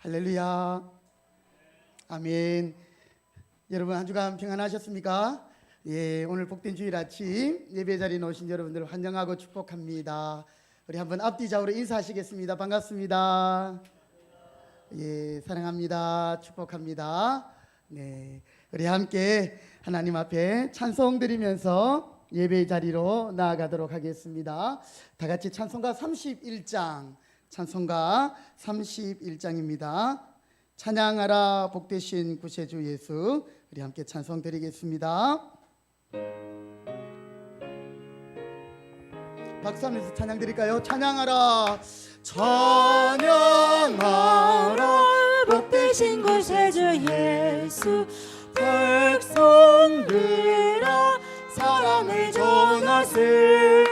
할렐루야. 아멘. 여러분 한 주간 평안하셨습니까? 예, 오늘 복된 주일 아침 예배 자리에 오신 여러분들 환영하고 축복합니다. 우리 한번 앞뒤 좌우로 인사하시겠습니다. 반갑습니다. 예, 사랑합니다. 축복합니다. 네, 우리 함께 하나님 앞에 찬송 드리면서 예배 자리로 나아가도록 하겠습니다. 다 같이 찬송가 31장, 찬송가 31장입니다. 찬양하라 복되신 구세주 예수, 우리 함께 찬송 드리겠습니다. 박수하면서 찬양 드릴까요? 찬양하라, 찬양하라 복되신 구세주 예수, 백성들아 사랑을 전하세.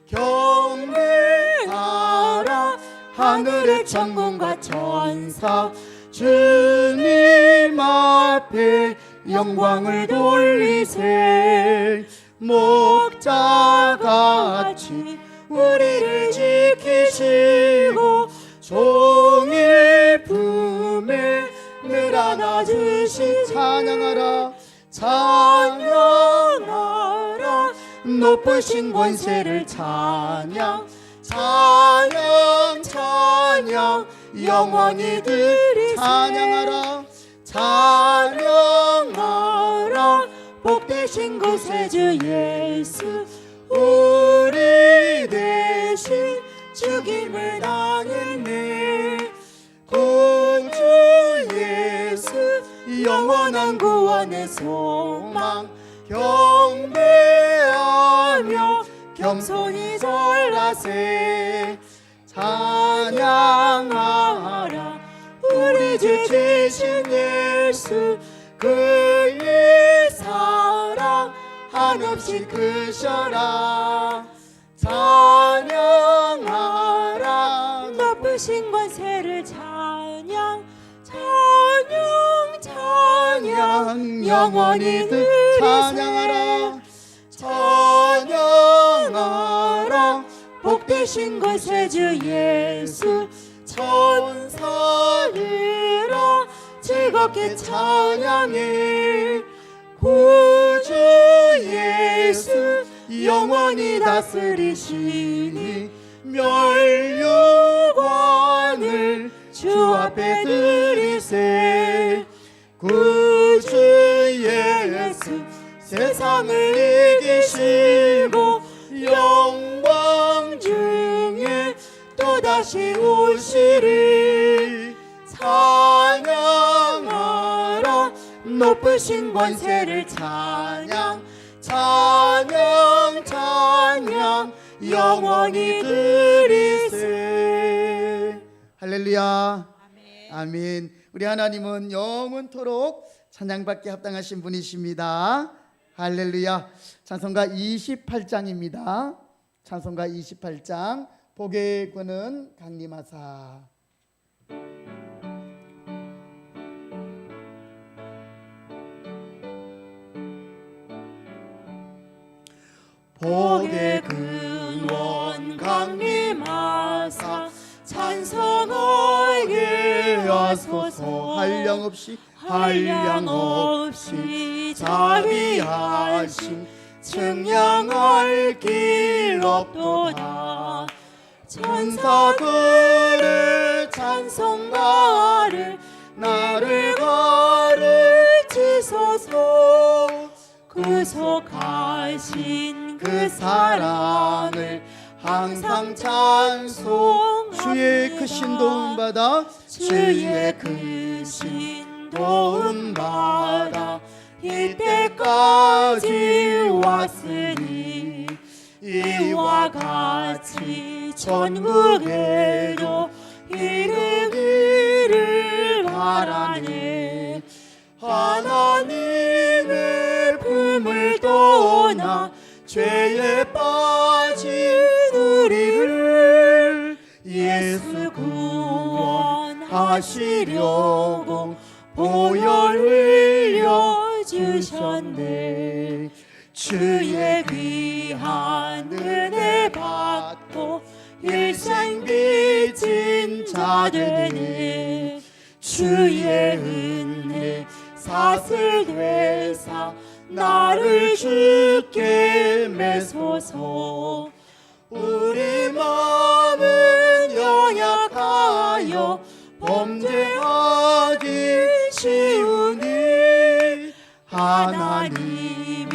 경배하라 하늘의 천군과 천사 주님 앞에 영광을 돌리세. 목자같이 우리를 지키시고 종일 품에 늘 안아주신 찬양하라 찬양하라 높으신 권세를 찬양 찬양 찬양 영원히 드리세. 찬양하라 찬양하라 복되신 구세주 예수, 우리 대신 죽임을 당했네. 구주 예수 영원한 구원의 소망 경배하며 겸손히 절하세. 찬양하라 우리 주 주신 예수, 그의 사랑 한없이 크셔라. 찬양하라 높으신 권세를 찬양 찬양 찬양 영원히 찬양하라 찬양하라 복되신 구세주 예수, 천사들아 즐겁게 찬양해. 구주 예수 영원히 다스리시니 멸류관을 주 앞에 드리세. 구주 예수 세상을 이기시고 영광 중에 또다시 오시리. 찬양하라 높으신 권세를 찬양 찬양 찬양 영원히 드리세. 할렐루야. 아멘. 우리 하나님은 영원토록 찬양받기 합당하신 분이십니다. 할렐루야. 찬송가 28장입니다. 찬송가 28장, 복의 꾼은 강림하사. 복의 근원 강림하사 찬송하게 하소서. 한량없이 한량없이 자비하심 측량할 길 없도다. 천사들의 찬송가를 나를 가르치소서. 구속하신 그 사랑을 항상 찬송. 주의 크신 도움 받아 주의 크신 도움 받아 이때까지 왔으니 이와 같이 전국에도 이르기를 바라네. 하나님의 품을 떠나 죄에 빠진 우리를 예수 구원하시려고 보혈 흘려주셨네. 주의 귀한 은혜 받고 일생 빚진 자 되네. 주의 은혜 사슬되사 나를 주께 매소서. 우리 마음은 연약하여 범죄하기 쉬우니 하나님이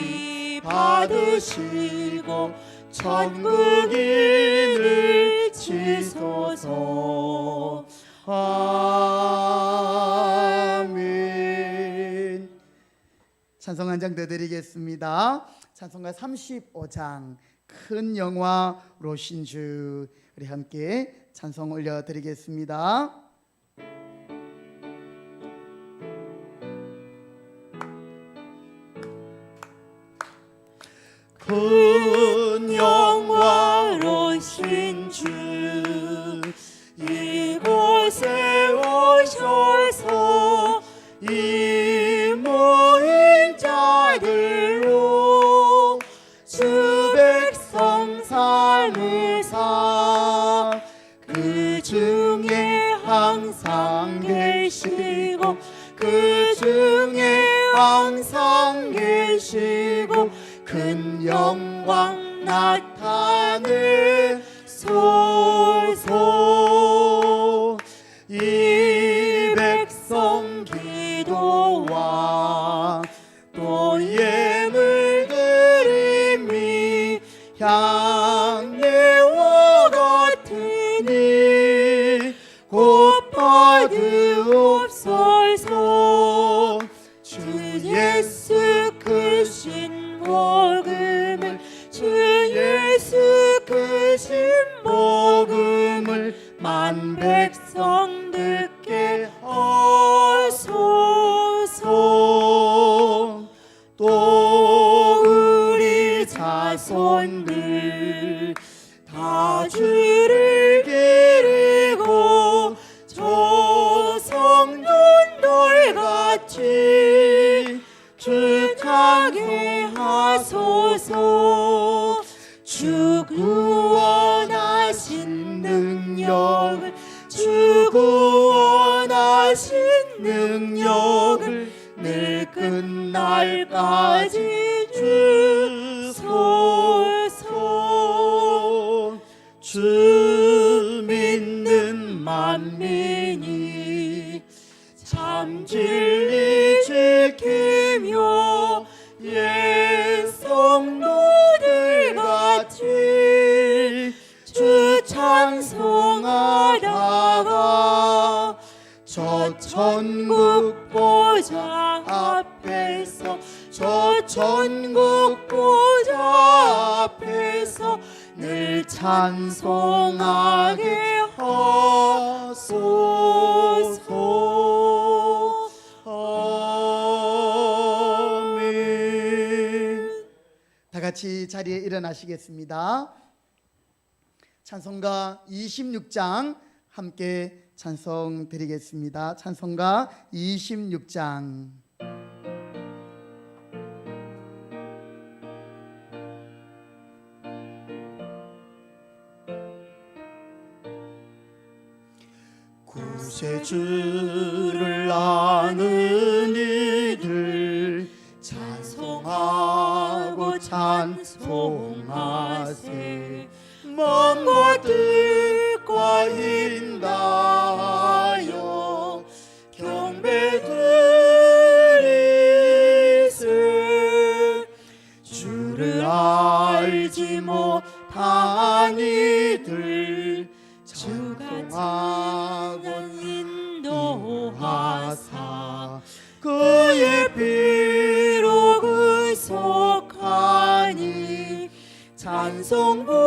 받으시고 천국인을 지소서. 아멘. 찬송 한 장 더 드리겠습니다. 찬송가 35장 큰 영화로 신주, 우리 함께 찬송 올려드리겠습니다. 큰 영화로신 주 이곳에 오셔서 이 모인 자들로 주 백성 삶으사 그 중에 항상 계시고 그 중에 항상 계시고 큰 영광 나타내소서. 이 백성 기도와 또 예물 드림이 향내와 같으니 곧 받으옵소서. 주 예수 크신 복음을 주 예수 크신 복음을 만 백성 듣게 하소서. 또 우리 자손들 다 주를 기리고 저 성도들 같이 주창게 하소서. 주 구원하신 능력을 주 구원하신 능력을 늘 끝날까지 주소서. 주 믿는 만민이 참 진리 지키며 옛 성도들 같이 주 찬송하다가 저 천국 보좌 앞에서 저 천국 보좌 앞에서 늘 찬송하게 하소서. 아멘. 다 같이 자리에 일어나시겠습니다. 찬송가 26장 함께 찬송 드리겠습니다. 찬송가 26장. 구세주를 아는 이들 찬송하고 찬송하세. 먼 곳들과 인다하여 경배드리세. 주를 알지 못한 이들 찬송하고 인도하사 그의 피로 구속하니 찬송 부르세.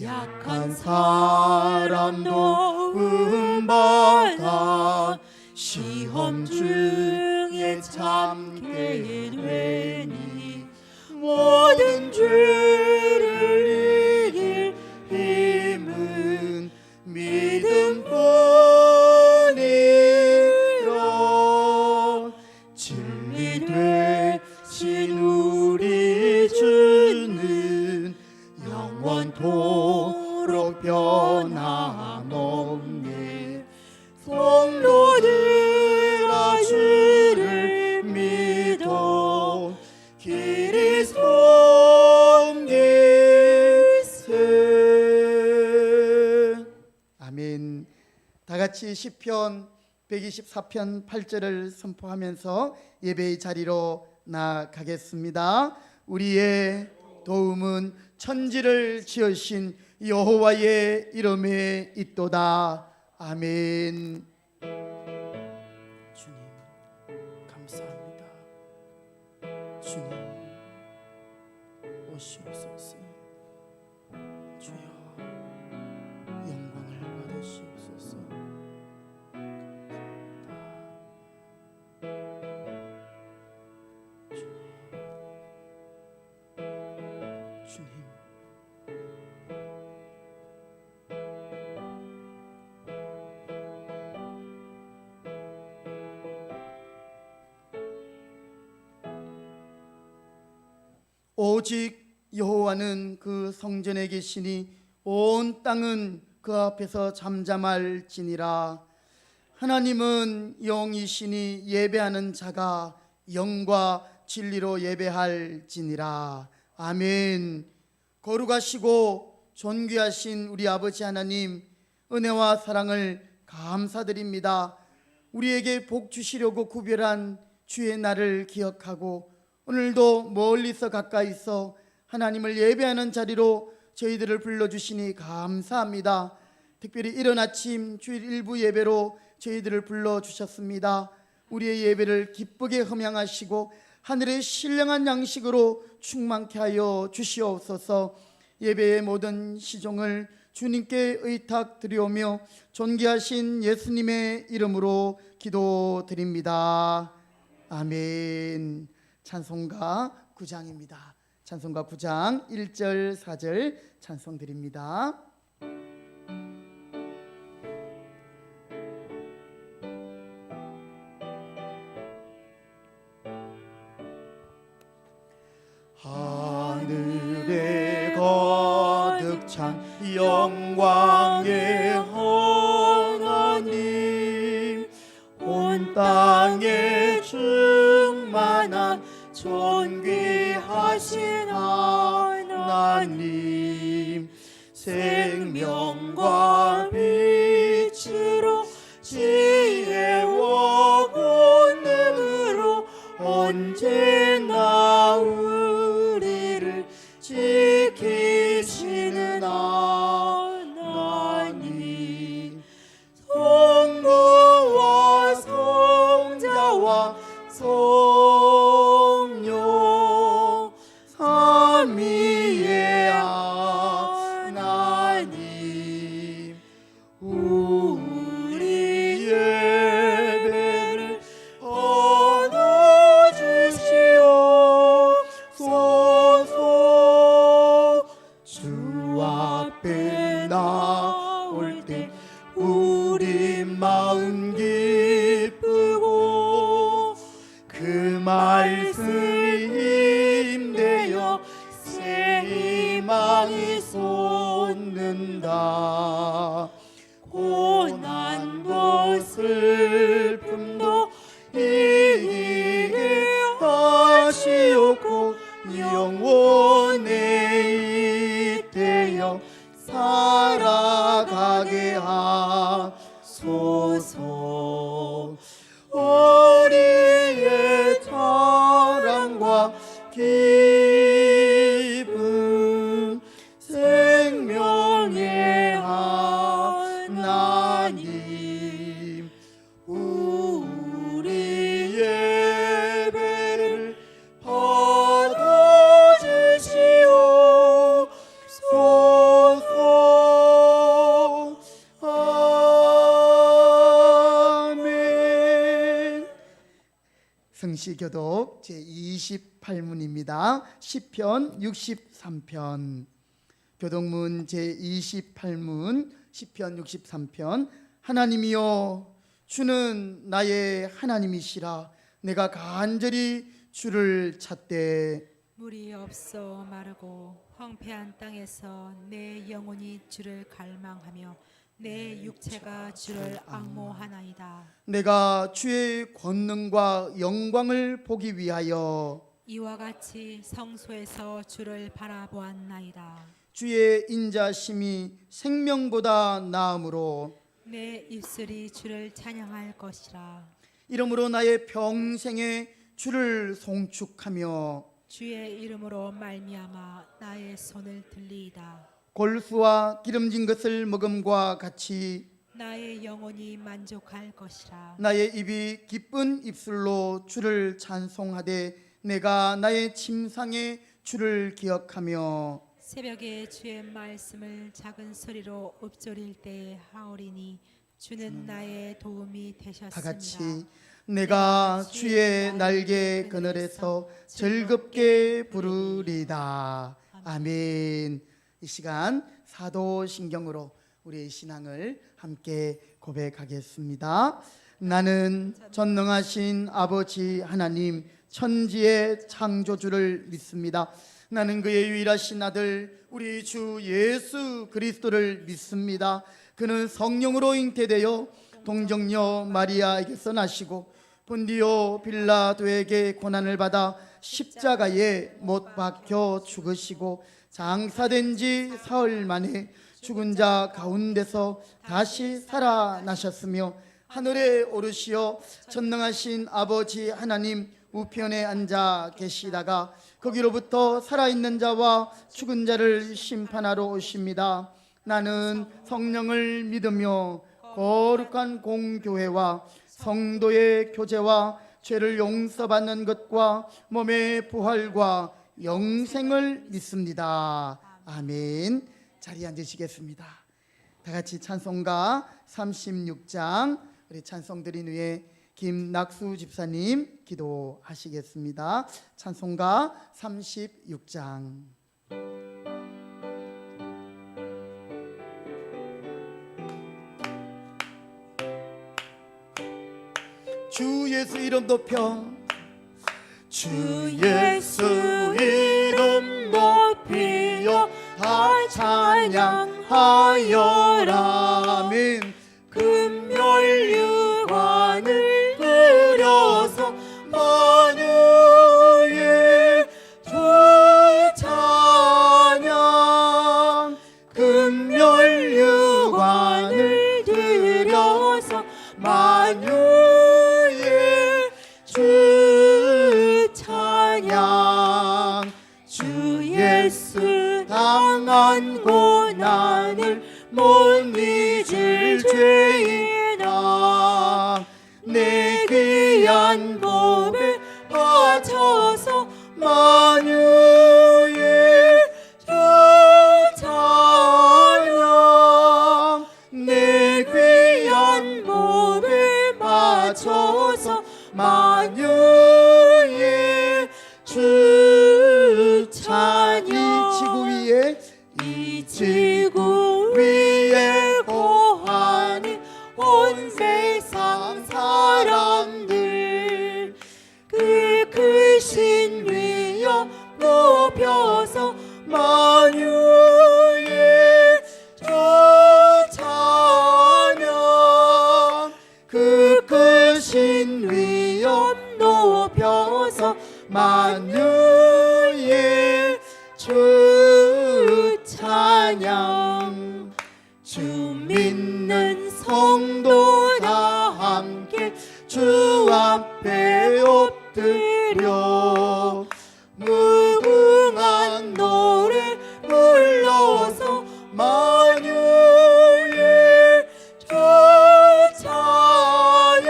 약한 사람도 은받아 시험 중에 참게 되니 모든 죄를 이길 힘은 믿음뿐이라. 진리 되신 우리 주는 영원토록 변하 같이 시편 124편 8절을 선포하면서 예배의 자리로 나아가겠습니다. 우리의 도움은 천지를 지으신 여호와의 이름에 있도다. 아멘. 주님 감사합니다. 주님 오시옵소서. 주여 영광을 받으시옵소서. 주님 오직 여호와는 그 성전에 계시니 온 땅은 그 앞에서 잠잠할지니라. 하나님은 영이시니 예배하는 자가 영과 진리로 예배할지니라. 아멘. 거룩하시고 존귀하신 우리 아버지 하나님, 은혜와 사랑을 감사드립니다. 우리에게 복 주시려고 구별한 주의 날을 기억하고 오늘도 멀리서 가까이서 하나님을 예배하는 자리로 저희들을 불러주시니 감사합니다. 특별히 이른 아침 주일 일부 예배로 저희들을 불러주셨습니다. 우리의 예배를 기쁘게 흠양하시고 하늘의 신령한 양식으로 충만케 하여 주시옵소서. 예배의 모든 시종을 주님께 의탁드리오며 존귀하신 예수님의 이름으로 기도드립니다. 아멘. 찬송가 9장입니다. 찬송가 9장 1절 4절 찬송 드립니다. 하늘에 가득 찬 영광의 하나님, 온 땅에 충만한 존귀하신 하나님, 생명과 빛으로 지혜와 권능으로 언제나 우리를 지키시는 하나님, 성부와 성자와 성령 삼위의 하나님, 우리 예배를 받아주시옵소서. 주 앞에 나올 때 우리 마음 기쁘고 그 말씀이 힘되어 새 희망이 솟는다. 고난도 슬픔도 이기게 하시옵고 영원에 잇대어 살아가게 하소서. 우리의 자랑과 기쁨, 생명의 하나님, 우리 예배를 받아주시옵소서. 아멘. 성시교독 제28문입니다. 시편 63편. 교독문 제28문 시편 63편. 하나님이여, 주는 나의 하나님이시라. 내가 간절히 주를 찾되 물이 없어 마르고 황폐한 땅에서 내 영혼이 주를 갈망하며 내 육체가 주를 앙모하나이다. 내가 주의 권능과 영광을 보기 위하여 이와 같이 성소에서 주를 바라보았나이다. 주의 인자심이 생명보다 나음으로 내 입술이 주를 찬양할 것이라. 이러므로 나의 평생에 주를 송축하며 주의 이름으로 말미암아 나의 손을 들리이다. 골수와 기름진 것을 먹음과 같이 나의 영혼이 만족할 것이라. 나의 입이 기쁜 입술로 주를 찬송하되 내가 나의 침상에 주를 기억하며 새벽에 주의 말씀을 작은 소리로 읊조릴 때에 하오리니 주는 나의 도움이 되셨습니다. 다 같이 내가 주의 날개 그늘에서 즐겁게 부르리다. 아멘. 이 시간 사도신경으로 우리의 신앙을 함께 고백하겠습니다. 나는 전능하신 아버지 하나님 천지의 창조주를 믿습니다. 나는 그의 유일하신 아들 우리 주 예수 그리스도를 믿습니다. 그는 성령으로 잉태되어 동정녀 마리아에게서 나시고 본디오 빌라도에게 고난을 받아 십자가에 못 박혀 죽으시고 장사된 지 사흘 만에 죽은 자 가운데서 다시 살아나셨으며 하늘에 오르시어 전능하신 아버지 하나님 우편에 앉아 계시다가 거기로부터 살아있는 자와 죽은 자를 심판하러 오십니다. 나는 성령을 믿으며 거룩한 공교회와 성도의 교제와 죄를 용서받는 것과 몸의 부활과 영생을 믿습니다. 아멘. 자리에 앉으시겠습니다. 다 같이 찬송가 36장 우리 찬송 드린 후에 김낙수 집사님 기도하시겠습니다. 찬송가 36장. 주 예수 이름 높여 주 예수 이름 높이여 다 찬양하여라. 아멘. 금멸유관을 들여서 만유의 주 찬양. 금멸유관을 들여서 만유의 주 찬양. 주 예수 당한 고난을 못 잊을 죄인아 내 귀한 법에 바쳐서 만유의 주 찬양. 내 귀한 법에 바쳐서 만유의 주 찬양. 이 지구 위에 지구 위에 거하는 온 세상 사람들 그 크신 위엄 높여서 만유의 주 찬양. 그 크신 위엄 높여서 만유의 주 찬양. 주 믿는 성도 다 함께 주 앞에 엎드려 무궁한 노래 불러서 만유의 주 찬양.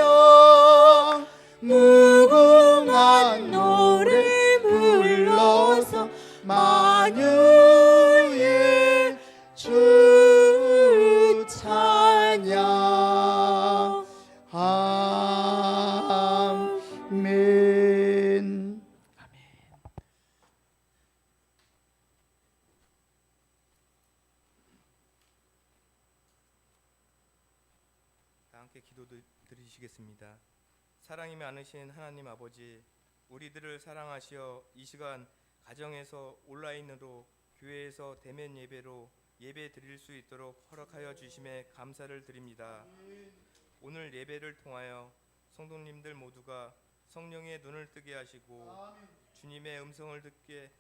무궁한 노래 불러서 만유의 주 찬양. 아멘. 다 함께 기도 드리시겠습니다. 사랑이 많으신 하나님 아버지, 우리들을 사랑하시어 이 시간 가정에서 온라인으로 교회에서 대면 예배로 예배 드릴 수 있도록 허락하여 주심에 감사를 드립니다. 오늘 예배를 통하여 성도님들 모두가 성령의 눈을 뜨게 하시고 주님의 음성을 듣게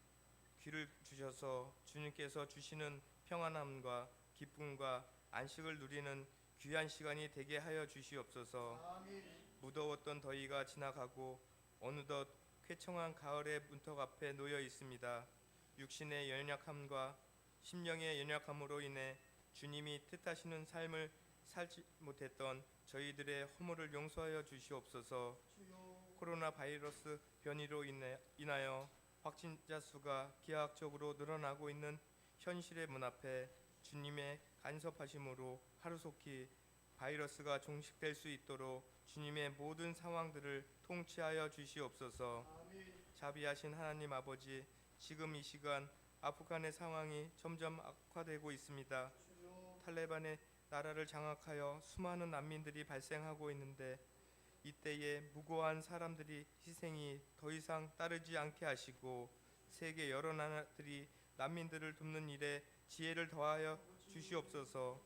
귀를 주셔서 주님께서 주시는 평안함과 기쁨과 안식을 누리는 귀한 시간이 되게 하여 주시옵소서. 무더웠던 더위가 지나가고 어느덧 쾌청한 가을의 문턱 앞에 놓여 있습니다. 육신의 연약함과 심령의 연약함으로 인해 주님이 뜻하시는 삶을 살지 못했던 저희들의 허물을 용서하여 주시옵소서. 코로나 바이러스 변이로 인하여 확진자 수가 기하학적으로 늘어나고 있는 현실의 문 앞에 주님의 간섭하심으로 하루속히 바이러스가 종식될 수 있도록 주님의 모든 상황들을 통치하여 주시옵소서. 자비하신 하나님 아버지, 지금 이 시간 아프간의 상황이 점점 악화되고 있습니다. 탈레반의 나라를 장악하여 수많은 난민들이 발생하고 있는데 이때에 무고한 사람들이 희생이 더 이상 따르지 않게 하시고 세계 여러 나라들이 난민들을 돕는 일에 지혜를 더하여 주시옵소서.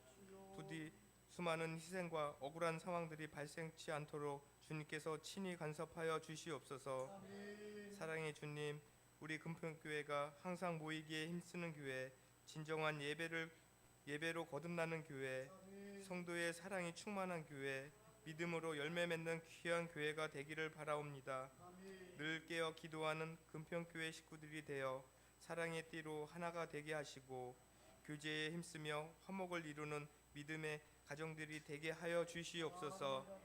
부디 수많은 희생과 억울한 상황들이 발생치 않도록 주님께서 친히 간섭하여 주시옵소서. 사랑의 주님, 우리 금평교회가 항상 모이기에 힘쓰는 교회, 진정한 예배로 거듭나는 교회, 성도의 사랑이 충만한 교회, 믿음으로 열매 맺는 귀한 교회가 되기를 바라옵니다. 늘 깨어 기도하는 금평교회 식구들이 되어 사랑의 띠로 하나가 되게 하시고 교제에 힘쓰며 화목을 이루는 믿음의 가정들이 되게 하여 주시옵소서.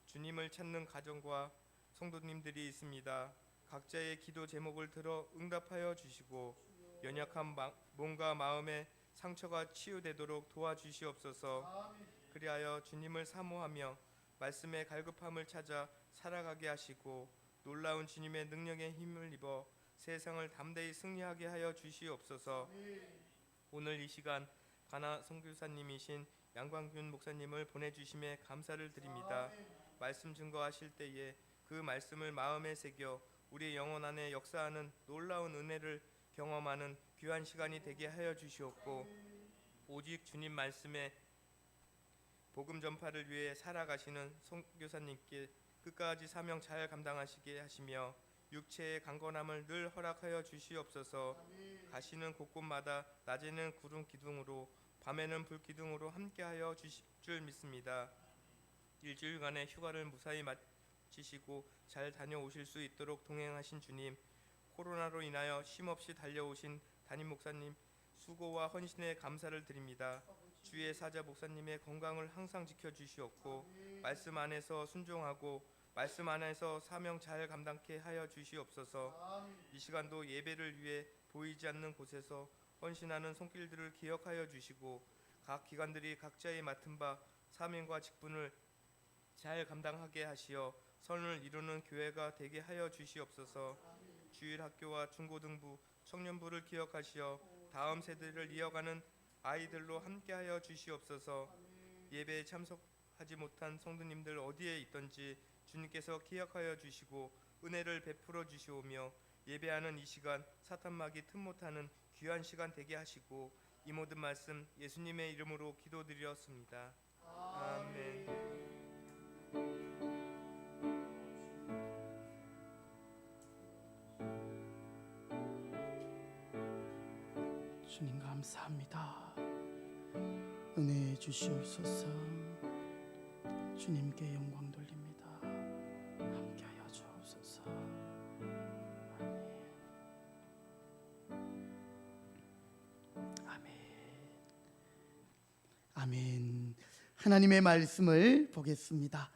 주님을 찾는 가정과 성도님들이 있습니다. 각자의 기도 제목을 들어 응답하여 주시고 연약한 몸과 마음의 상처가 치유되도록 도와주시옵소서. 그리하여 주님을 사모하며 말씀의 갈급함을 찾아 살아가게 하시고 놀라운 주님의 능력에 힘을 입어 세상을 담대히 승리하게 하여 주시옵소서. 오늘 이 시간 가나 선교사님이신 양광균 목사님을 보내주심에 감사를 드립니다. 말씀 증거하실 때에 그 말씀을 마음에 새겨 우리 영혼 안에 역사하는 놀라운 은혜를 경험하는 귀한 시간이 되게 하여 주시옵고 오직 주님 말씀에 복음 전파를 위해 살아가시는 선교사님께 끝까지 사명 잘 감당하시게 하시며 육체의 강건함을 늘 허락하여 주시옵소서. 가시는 곳곳마다 낮에는 구름 기둥으로 밤에는 불 기둥으로 함께하여 주실 줄 믿습니다. 일주일간의 휴가를 무사히 마치시고 잘 다녀오실 수 있도록 동행하신 주님, 코로나로 인하여 쉼없이 달려오신 담임 목사님 수고와 헌신에 감사를 드립니다. 주의 사자 목사님의 건강을 항상 지켜주시옵고 말씀 안에서 순종하고 말씀 안에서 사명 잘 감당케 하여 주시옵소서. 이 시간도 예배를 위해 보이지 않는 곳에서 헌신하는 손길들을 기억하여 주시고 각 기관들이 각자의 맡은 바 사명과 직분을 잘 감당하게 하시어 선을 이루는 교회가 되게 하여 주시옵소서. 주일학교와 중고등부, 청년부를 기억하시어 다음 세대를 이어가는 아이들로 함께하여 주시옵소서. 예배에 참석하지 못한 성도님들 어디에 있던지 주님께서 기억하여 주시고 은혜를 베풀어 주시오며 예배하는 이 시간 사탄막이 틈 못하는 귀한 시간 되게 하시고 이 모든 말씀 예수님의 이름으로 기도드렸습니다. 아멘. 주님 감사합니다. 은혜 주시옵소서. 주님께 영광 돌립니다. 함께하여 주옵소서. 아멘. 아멘. 하나님의 말씀을 보겠습니다.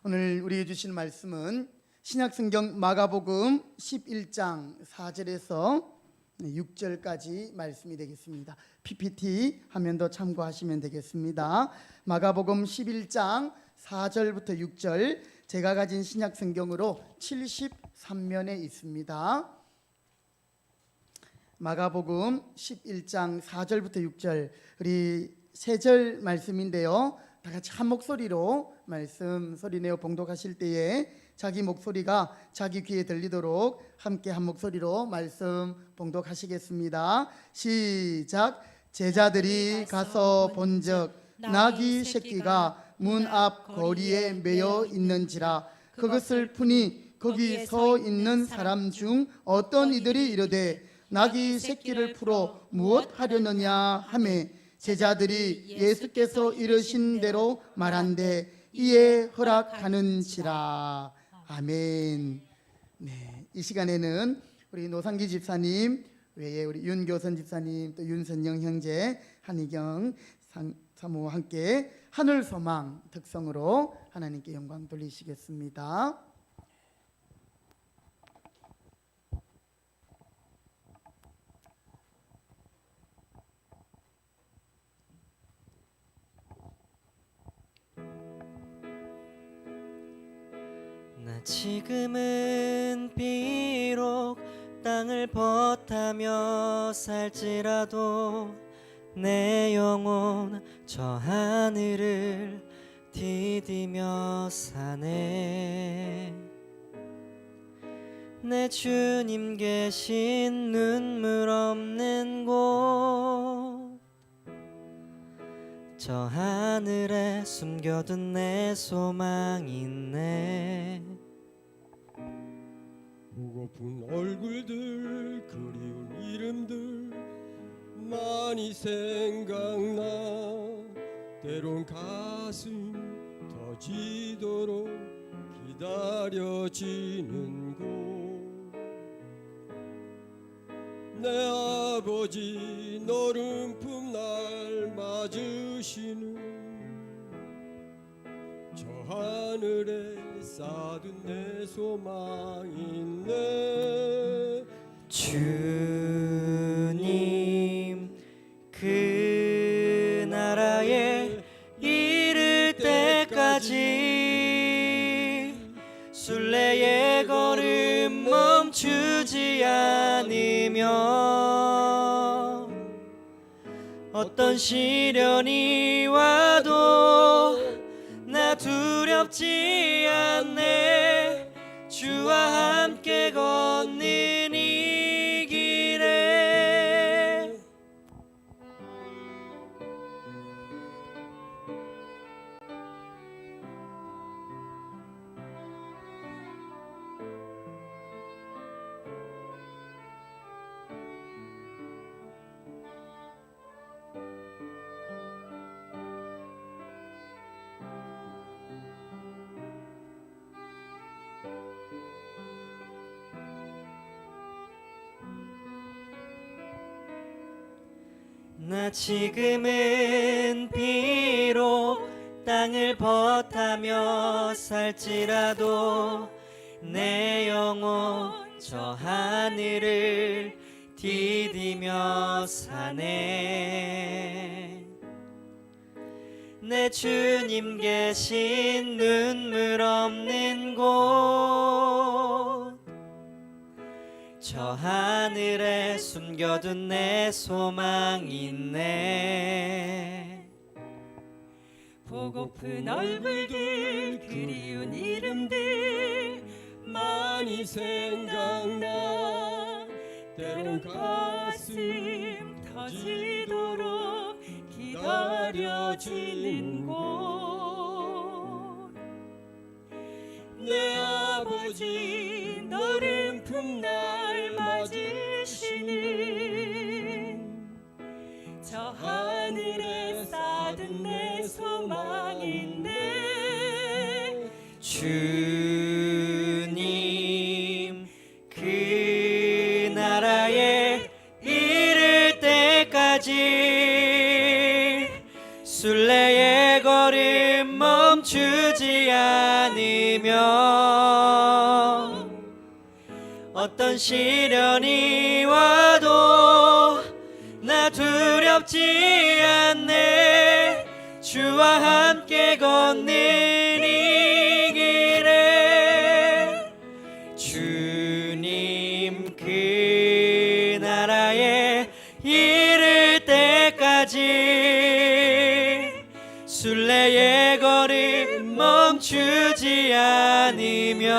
오늘 우리에게 주신 말씀은 신약성경 마가복음 11장 4절에서 6절까지 말씀이 되겠습니다. PPT 화면도 참고하시면 되겠습니다. 마가복음 11장 4절부터 6절, 제가 가진 신약성경으로 73면에 있습니다. 마가복음 11장 4절부터 6절, 우리 세 절 말씀인데요, 다 같이 한 목소리로 말씀 소리내어 봉독하실 때에 자기 목소리가 자기 귀에 들리도록 함께 한 목소리로 말씀 봉독하시겠습니다. 시작. 제자들이 가서 본즉 나귀 새끼가 문 앞 거리에 매여 있는지라. 그것을 푸니 거기 서 있는 사람 중 어떤 이들이 이르되 나귀 새끼를 풀어 무엇 하려느냐 하매 제자들이 예수께서 이르신 대로 말한데 이에 허락하는지라. 아멘. 네, 이 시간에는 우리 노상기 집사님 외에 우리 윤교선 집사님 또 윤선영 형제 한희경 사모와 함께 하늘소망 특성으로 하나님께 영광 돌리시겠습니다. 나 지금은 비록 땅을 벗하며 살지라도 내 영혼 저 하늘을 디디며 사네. 내 주님 계신 눈물 없는 곳 저 하늘에 숨겨둔 내 소망 있네. 보고픈 얼굴들 그리운 이름들 많이 생각나. 때론 가슴 터지도록 기다려지는 곳. 내 아버지 너른 품날 맞으시는 저 하늘에 쌓둔 내 소망 있네. 주님 그 나라에 이를 때까지 순례의 걸음 멈추지 않으며 어떤 시련이 와도 나 두렵지 않네. 주와 함께 걷는 이 길에 나 지금은 비록 땅을 벗하며 살지라도 내 영혼 저 하늘을 디디며 사네. 내 주님 계신 눈물 없는 곳 저 하늘에 숨겨둔 내 소망 있네. 보고픈 얼굴들 그리운 이름들 많이 생각나. 때론 가슴 터지도록 기다려지는 곳. 내 아버지 너른 품날 맞으시는 저 하늘에 쌓은 내 소망 있네. 주님 그 나라에 이를 때까지 순례의 걸음 멈추지 않으며 어떤 시련이 와도 나 두렵지 않네. 주와 함께 걷는 이 길에 주님 그 나라에 이를 때까지 순례의 걸음 멈추지 않으며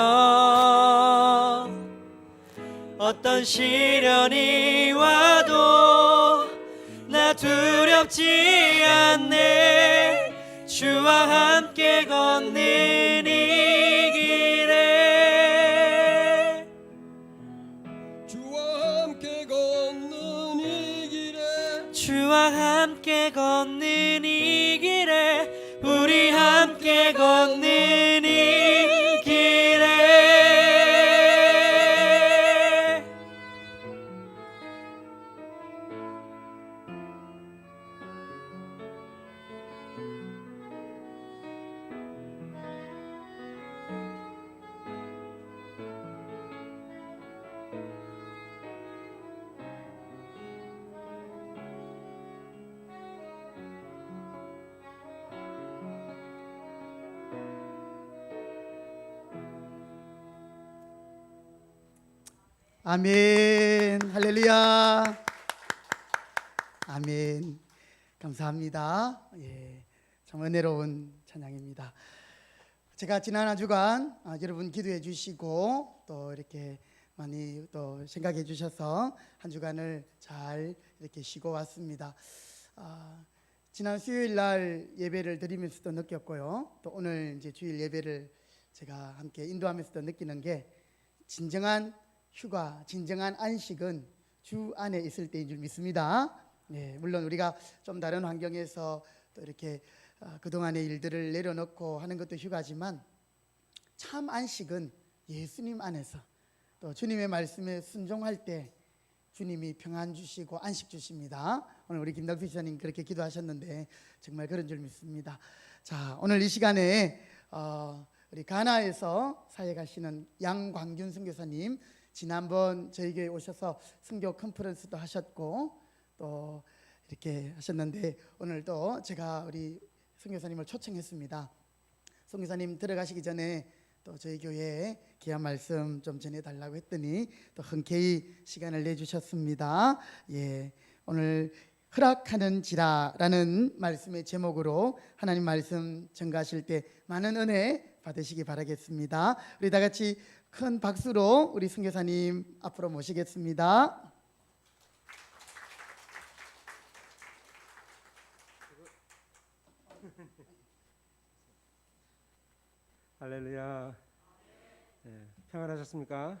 어떤 시련이 와도 나 두렵지 않네. 주와 함께 걷는 이 길에 주와 함께 걷는 이 길에 주와 함께 걷는 이 길에 우리 함께 걷는 이 길에 아멘. 할렐루야. 아멘. 감사합니다. 예, 참 은혜로운 찬양입니다. 제가 지난 한 주간 여러분 기도해 주시고 또 이렇게 많이 또 생각해 주셔서 한 주간을 잘 이렇게 쉬고 왔습니다. 지난 수요일 날 예배를 드리면서도 느꼈고요. 또 오늘 이제 주일 예배를 제가 함께 인도하면서도 느끼는 게 진정한 휴가, 진정한 안식은 주 안에 있을 때인 줄 믿습니다. 네, 물론 우리가 좀 다른 환경에서 또 이렇게 그동안의 일들을 내려놓고 하는 것도 휴가지만 참 안식은 예수님 안에서 또 주님의 말씀에 순종할 때 주님이 평안 주시고 안식 주십니다. 오늘 우리 김덕수 지사님 그렇게 기도하셨는데 정말 그런 줄 믿습니다. 자, 오늘 이 시간에 우리 가나에서 사역하시는 양광균 선교사님, 지난번 저희 교회 오셔서 선교 컨퍼런스도 하셨고 또 이렇게 하셨는데 오늘도 제가 우리 선교사님을 초청했습니다. 선교사님 들어가시기 전에 또 저희 교회에 귀한 말씀 좀 전해달라고 했더니 또 흔쾌히 시간을 내주셨습니다. 예, 오늘 허락하는지라라는 말씀의 제목으로 하나님 말씀 전가하실 때 많은 은혜 받으시기 바라겠습니다. 우리 다 같이 큰 박수로 우리 선교사님 앞으로 모시겠습니다. 할렐루야. 네, 평안하셨습니까?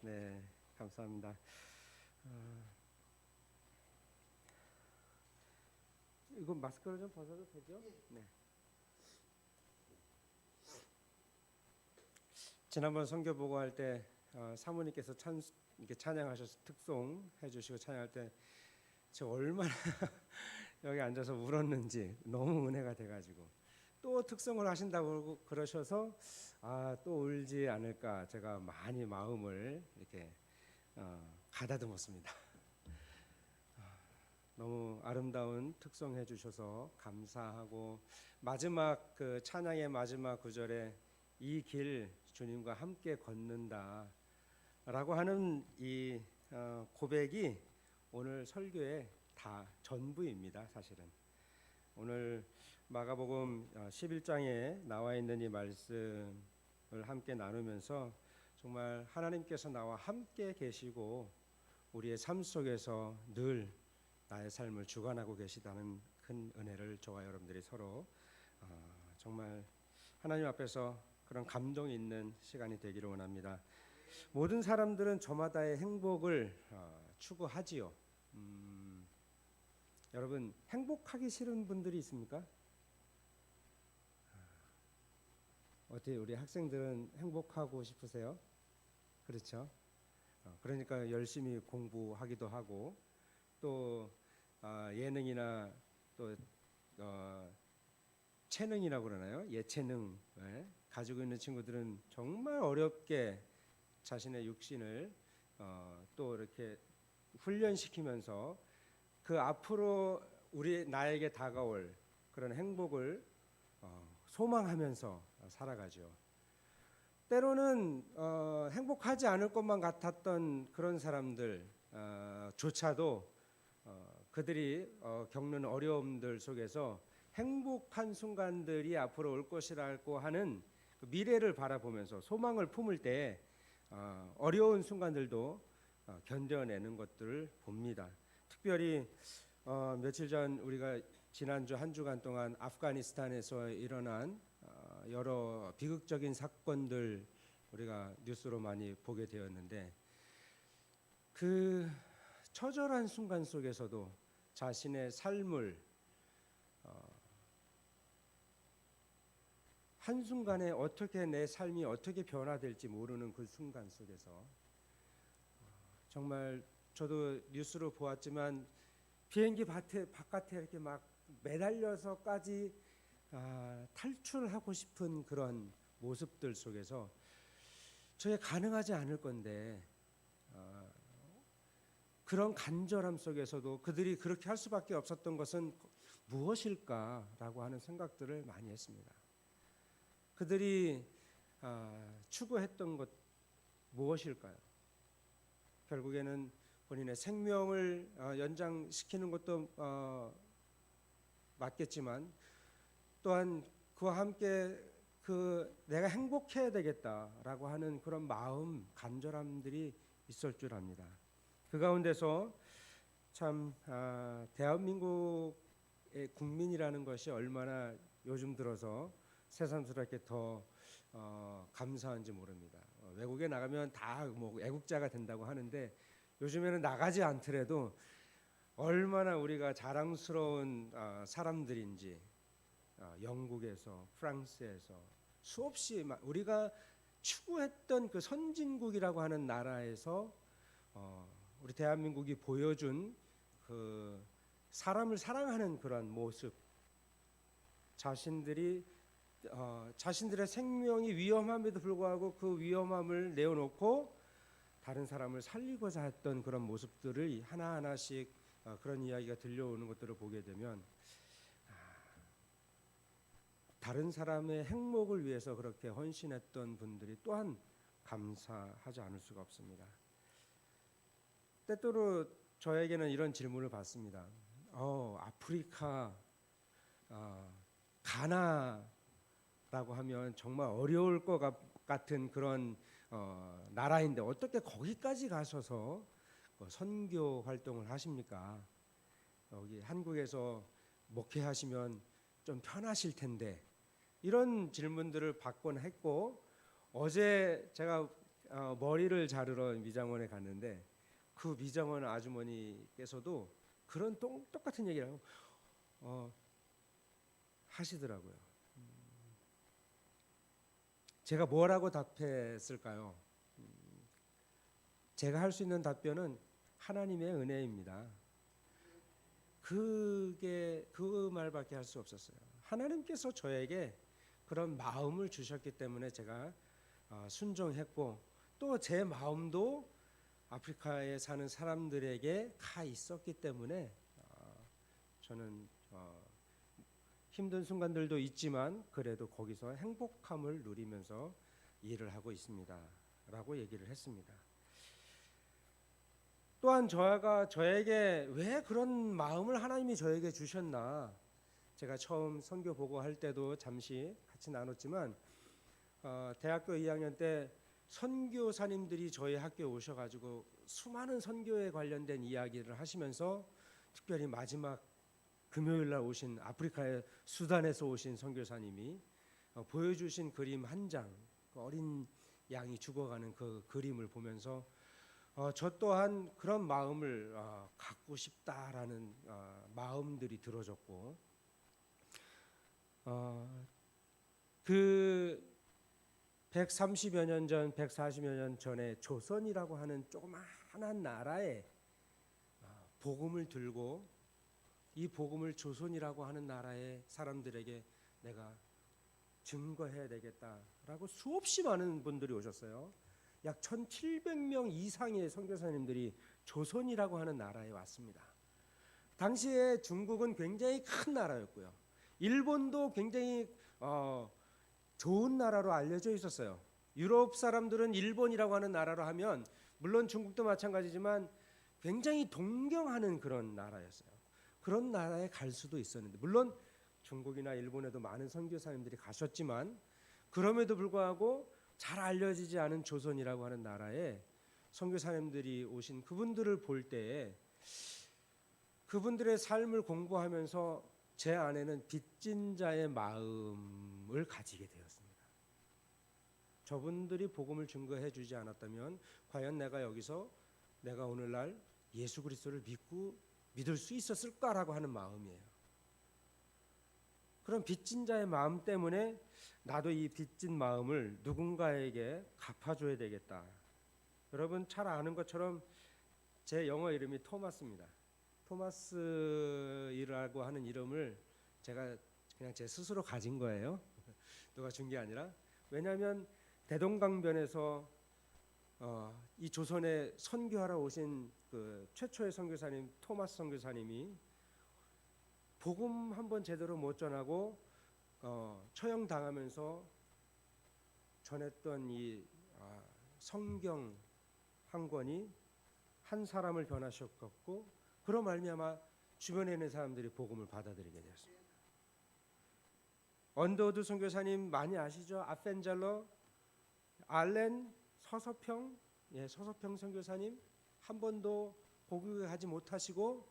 네, 감사합니다. 이거 마스크를 좀 벗어도 되죠? 네. 지난번 선교 보고할 때 사모님께서 이렇게 찬양하셔서 특송 해주시고 찬양할 때 저 얼마나 여기 앉아서 울었는지 너무 은혜가 돼가지고 또 특송을 하신다고 그러셔서 또 울지 않을까 제가 많이 마음을 이렇게 가다듬었습니다. 너무 아름다운 특송 해주셔서 감사하고 마지막 그 찬양의 마지막 구절에 이 길 주님과 함께 걷는다라고 하는 이 고백이 오늘 설교의 다 전부입니다. 사실은 오늘 마가복음 11장에 나와 있는 이 말씀을 함께 나누면서 정말 하나님께서 나와 함께 계시고 우리의 삶 속에서 늘 나의 삶을 주관하고 계시다는 큰 은혜를 저와 여러분들이 서로 정말 하나님 앞에서 그런 감동이 있는 시간이 되기를 원합니다. 모든 사람들은 저마다의 행복을 추구하지요. 여러분 행복하기 싫은 분들이 있습니까? 어떻게 우리 학생들은 행복하고 싶으세요? 그렇죠? 그러니까 열심히 공부하기도 하고 또 예능이나 또 체능이라고 그러나요? 예체능 가지고 있는 친구들은 정말 어렵게 자신의 육신을 또 이렇게 훈련시키면서 그 앞으로 나에게 다가올 그런 행복을 소망하면서 살아가죠. 때로는 행복하지 않을 것만 같았던 그런 사람들 조차도 그들이 겪는 어려움들 속에서 행복한 순간들이 앞으로 올 것이라고 하는 그 미래를 바라보면서 소망을 품을 때 어려운 순간들도 견뎌내는 것들을 봅니다. 특별히 며칠 전 우리가 지난주 한 주간 동안 아프가니스탄에서 일어난 여러 비극적인 사건들 우리가 뉴스로 많이 보게 되었는데 그 처절한 순간 속에서도 자신의 삶을 한순간에 어떻게 내 삶이 어떻게 변화될지 모르는 그 순간 속에서 정말 저도 뉴스로 보았지만 비행기 바깥에 이렇게 막 매달려서까지 탈출하고 싶은 그런 모습들 속에서 저게 가능하지 않을 건데 그런 간절함 속에서도 그들이 그렇게 할 수밖에 없었던 것은 무엇일까라고 하는 생각들을 많이 했습니다. 그들이 추구했던 것 무엇일까요? 결국에는 본인의 생명을 연장시키는 것도 맞겠지만 또한 그와 함께 내가 행복해야 되겠다라고 하는 그런 마음, 간절함들이 있을 줄 압니다. 그 가운데서 참 대한민국의 국민이라는 것이 얼마나 요즘 들어서 새삼스럽게 더 감사한지 모릅니다. 외국에 나가면 다 뭐 애국자가 된다고 하는데 요즘에는 나가지 않더라도 얼마나 우리가 자랑스러운 사람들인지 영국에서 프랑스에서 수없이 우리가 추구했던 그 선진국이라고 하는 나라에서 우리 대한민국이 보여준 그 사람을 사랑하는 그런 모습, 자신들의 생명이 위험함에도 불구하고 그 위험함을 내어놓고 다른 사람을 살리고자 했던 그런 모습들을 하나하나씩 그런 이야기가 들려오는 것들을 보게 되면 다른 사람의 행복을 위해서 그렇게 헌신했던 분들이 또한 감사하지 않을 수가 없습니다. 때때로 저에게는 이런 질문을 받습니다. 아프리카, 가나라고 하면 정말 어려울 것 같은 그런 나라인데 어떻게 거기까지 가셔서 선교 활동을 하십니까? 여기 한국에서 목회하시면 좀 편하실 텐데 이런 질문들을 받곤 했고 어제 제가 머리를 자르러 미장원에 갔는데 그 미장원 아주머니께서도 그런 똑같은 얘기를 하시더라고요. 제가 뭐라고 답했을까요? 제가 할 수 있는 답변은 하나님의 은혜입니다. 그게 그 말밖에 할 수 없었어요. 하나님께서 저에게 그런 마음을 주셨기 때문에 제가 순종했고 또 제 마음도 아프리카에 사는 사람들에게 가 있었기 때문에 저는 힘든 순간들도 있지만 그래도 거기서 행복함을 누리면서 일을 하고 있습니다 라고 얘기를 했습니다. 또한 저에게 왜 그런 마음을 하나님이 저에게 주셨나, 제가 처음 선교 보고할 때도 잠시 같이 나눴지만 대학교 2학년 때 선교사님들이 저희 학교에 오셔가지고 수많은 선교에 관련된 이야기를 하시면서 특별히 마지막 금요일 날 오신 아프리카의 수단에서 오신 선교사님이 보여주신 그림 한 장, 어린 양이 죽어가는 그 그림을 보면서 저 또한 그런 마음을 갖고 싶다라는 마음들이 들어졌고 그 130여 년 전, 140여 년 전에 조선이라고 하는 조그마한 나라에 복음을 들고 이 복음을 조선이라고 하는 나라의 사람들에게 내가 증거해야 되겠다라고 수없이 많은 분들이 오셨어요. 약 1,700명 이상의 선교사님들이 조선이라고 하는 나라에 왔습니다. 당시에 중국은 굉장히 큰 나라였고요. 일본도 굉장히 좋은 나라로 알려져 있었어요. 유럽 사람들은 일본이라고 하는 나라로 하면 물론 중국도 마찬가지지만 굉장히 동경하는 그런 나라였어요. 그런 나라에 갈 수도 있었는데 물론 중국이나 일본에도 많은 선교사님들이 가셨지만 그럼에도 불구하고 잘 알려지지 않은 조선이라고 하는 나라에 선교사님들이 오신 그분들을 볼 때에 그분들의 삶을 공부하면서 제 안에는 빚진 자의 마음을 가지게 되었습니다. 저분들이 복음을 증거해 주지 않았다면 과연 내가 여기서 내가 오늘날 예수 그리스도를 믿고 믿을 수 있었을까라고 하는 마음이에요. 그런 빚진 자의 마음 때문에 나도 이 빚진 마음을 누군가에게 갚아줘야 되겠다. 여러분 잘 아는 것처럼 제 영어 이름이 토마스입니다. 토마스이라고 하는 이름을 제가 그냥 제 스스로 가진 거예요. 누가 준 게 아니라. 왜냐하면 대동강변에서 이 조선에 선교하러 오신 그 최초의 선교사님 토마스 선교사님이 복음 한번 제대로 못 전하고 처형당하면서 전했던 이 성경 한 권이 한 사람을 변화시켰고 그로 말미암아 주변에 있는 사람들이 복음을 받아들이게 되었습니다. 언더우드 선교사님 많이 아시죠? 아펜젤러, 알렌, 서서평, 서서평 선교사님 한 번도 복음하지 못하시고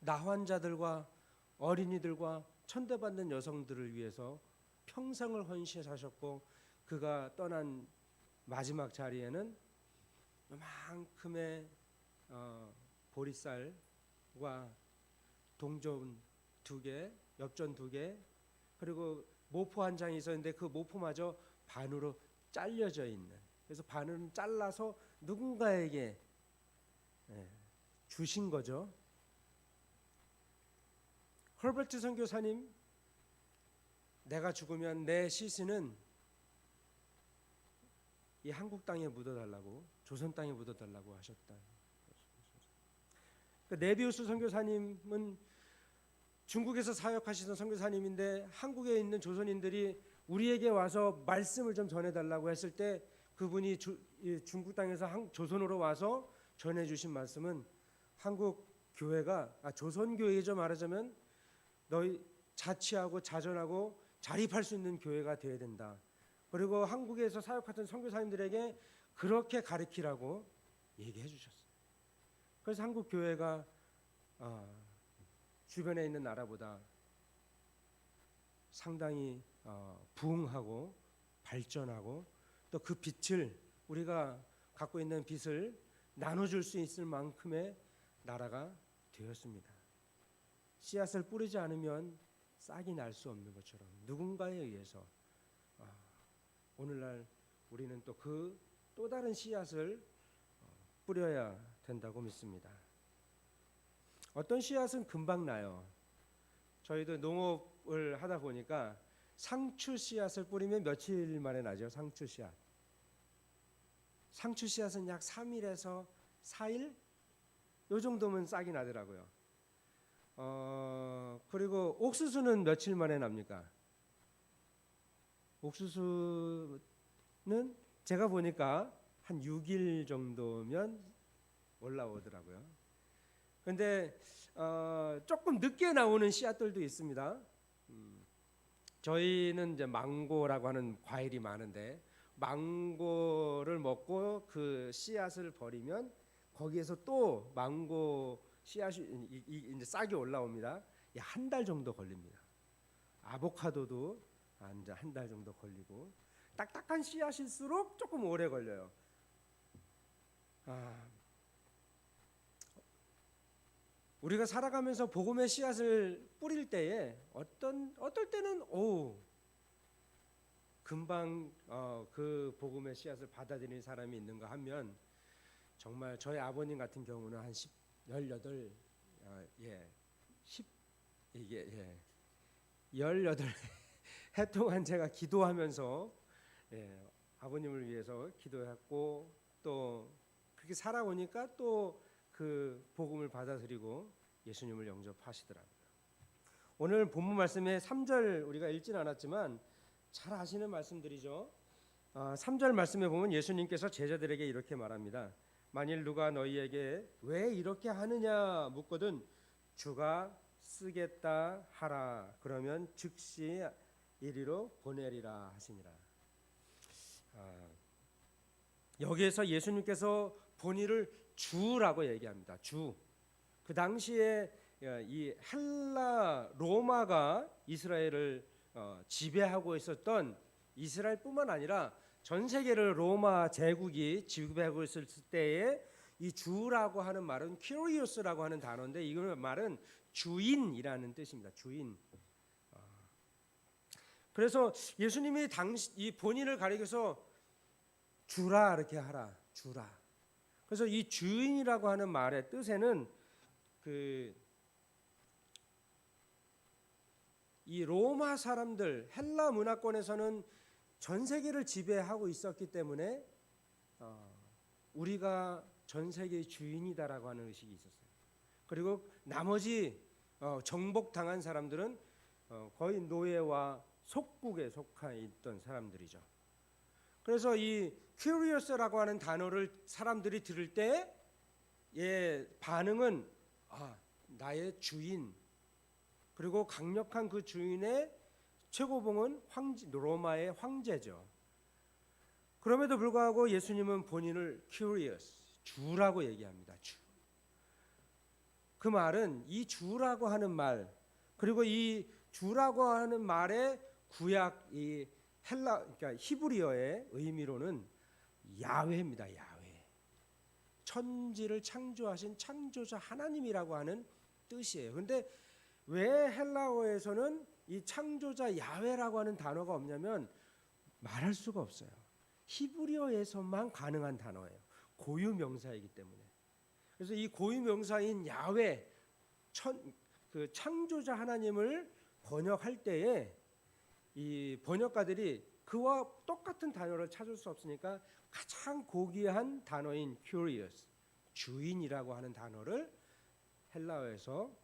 나환자들과 어린이들과 천대받는 여성들을 위해서 평생을 헌신하셨고 그가 떠난 마지막 자리에는 요만큼의 보리쌀과 동전 2개, 엽전 2개, 그리고 모포 한 장이 있었는데 그 모포마저 반으로 잘려져 있는. 그래서 반은 잘라서 누군가에게 주신 거죠. 헐버트 선교사님, 내가 죽으면 내 시신은 이 한국 땅에 묻어달라고, 조선 땅에 묻어달라고 하셨다. 네비우스 선교사님은 중국에서 사역하시던 선교사님인데 한국에 있는 조선인들이 우리에게 와서 말씀을 좀 전해달라고 했을 때 그분이 중국 땅에서 조선으로 와서 전해주신 말씀은 한국 교회가 조선 교회죠. 말하자면 너희 자치하고 자전하고 자립할 수 있는 교회가 되어야 된다. 그리고 한국에서 사역하던 선교사님들에게 그렇게 가르치라고 얘기해 주셨어요. 그래서 한국 교회가 주변에 있는 나라보다 상당히 부흥하고 발전하고 또 그 빛을 우리가 갖고 있는 빛을 나눠줄 수 있을 만큼의 나라가 되었습니다. 씨앗을 뿌리지 않으면 싹이 날 수 없는 것처럼 누군가에 의해서 오늘날 우리는 또 다른 씨앗을 뿌려야 된다고 믿습니다. 어떤 씨앗은 금방 나요. 저희도 농업을 하다 보니까 상추 씨앗을 뿌리면 며칠 만에 나죠. 상추 씨앗. 상추 씨앗은 약 3일에서 4일 요 정도면 싹이 나더라고요. 그리고 옥수수는 며칠 만에 납니까? 옥수수는 제가 보니까 한 6일 정도면 올라오더라고요. 근데 조금 늦게 나오는 씨앗들도 있습니다. 저희는 이제 망고라고 하는 과일이 많은데 망고를 먹고 그 씨앗을 버리면 거기에서 또 망고 씨앗이 이제 싹이 올라옵니다. 한 달 정도 걸립니다. 아보카도도 한 달 정도 걸리고 딱딱한 씨앗일수록 조금 오래 걸려요. 우리가 살아가면서 복음의 씨앗을 뿌릴 때에 어떨 때는 금방 그 복음의 씨앗을 받아들이는 사람이 있는가 하면 정말 저희 아버님 같은 경우는 한 18 해 동안 제가 기도하면서 아버님을 위해서 기도했고 또 그렇게 살아오니까 또 그 복음을 받아들이고 예수님을 영접하시더라고요. 오늘 본문 말씀에 3절 우리가 읽진 않았지만 잘 아시는 말씀들이죠. 3절 말씀에 보면 예수님께서 제자들에게 이렇게 말합니다. 만일 누가 너희에게 왜 이렇게 하느냐 묻거든 주가 쓰겠다 하라. 그러면 즉시 이리로 보내리라 하시니라. 여기에서 예수님께서 본인을 주라고 얘기합니다. 주. 그 당시에 이 헬라 로마가 이스라엘을 지배하고 있었던 이스라엘뿐만 아니라 전 세계를 로마 제국이 지배하고 있을 때에 이 주라고 하는 말은 curious라고 하는 단어인데 이 말은 주인이라는 뜻입니다. 주인. 그래서 예수님이 이 본인을 가리켜서 주라 이렇게 하라. 주라. 그래서 이 주인이라고 하는 말의 뜻에는 이 로마 사람들 헬라 문화권에서는 전 세계를 지배하고 있었기 때문에 우리가 전 세계의 주인이다라고 하는 의식이 있었어요. 그리고 나머지 정복당한 사람들은 거의 노예와 속국에 속해 있던 사람들이죠. 그래서 이 curious라고 하는 단어를 사람들이 들을 때의 반응은 나의 주인 그리고 강력한 그 주인의 최고봉은 로마의 황제죠. 그럼에도 불구하고 예수님은 본인을 curious, 주라고 얘기합니다. 주. 그 말은 이 주라고 하는 말 그리고 이 주라고 하는 말의 구약 이 그러니까 히브리어의 의미로는 야훼입니다. 야훼. 천지를 창조하신 창조자 하나님이라고 하는 뜻이에요. 그런데 왜 헬라어에서는 이 창조자 야훼라고 하는 단어가 없냐면 말할 수가 없어요. 히브리어에서만 가능한 단어예요. 고유 명사이기 때문에. 그래서 이 고유 명사인 야훼 그 창조자 하나님을 번역할 때에 이 번역가들이 그와 똑같은 단어를 찾을 수 없으니까 가장 고귀한 단어인 curious, 주인이라고 하는 단어를 헬라어에서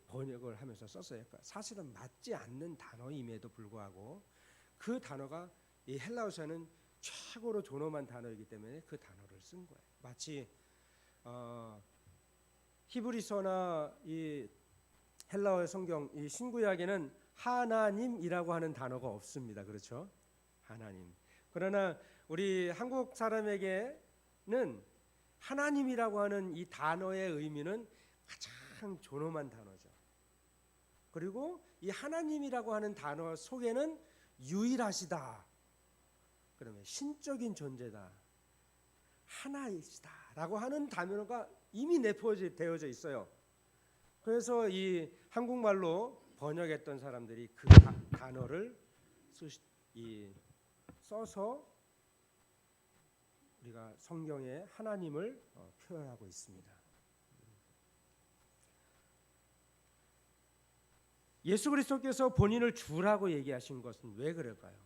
번역을 하면서 썼어요. 그러니까 사실은 맞지 않는 단어임에도 불구하고 그 단어가 이 헬라어에서는 최고로 존엄한 단어이기 때문에 그 단어를 쓴 거예요. 마치 히브리서나 이 헬라어의 성경 이 신구약에는 하나님이라고 하는 단어가 없습니다. 그렇죠? 하나님. 그러나 우리 한국 사람에게는 하나님이라고 하는 이 단어의 의미는 가장 존엄한 단어죠. 그리고 이 하나님이라고 하는 단어 속에는 유일하시다. 그러면 신적인 존재다. 하나이시다라고 하는 단어가 이미 내포되어져 있어요. 그래서 이 한국말로 번역했던 사람들이 그 단어를 써서 우리가 성경에 하나님을 표현하고 있습니다. 예수 그리스도께서 본인을 주라고 얘기하신 것은 왜 그럴까요?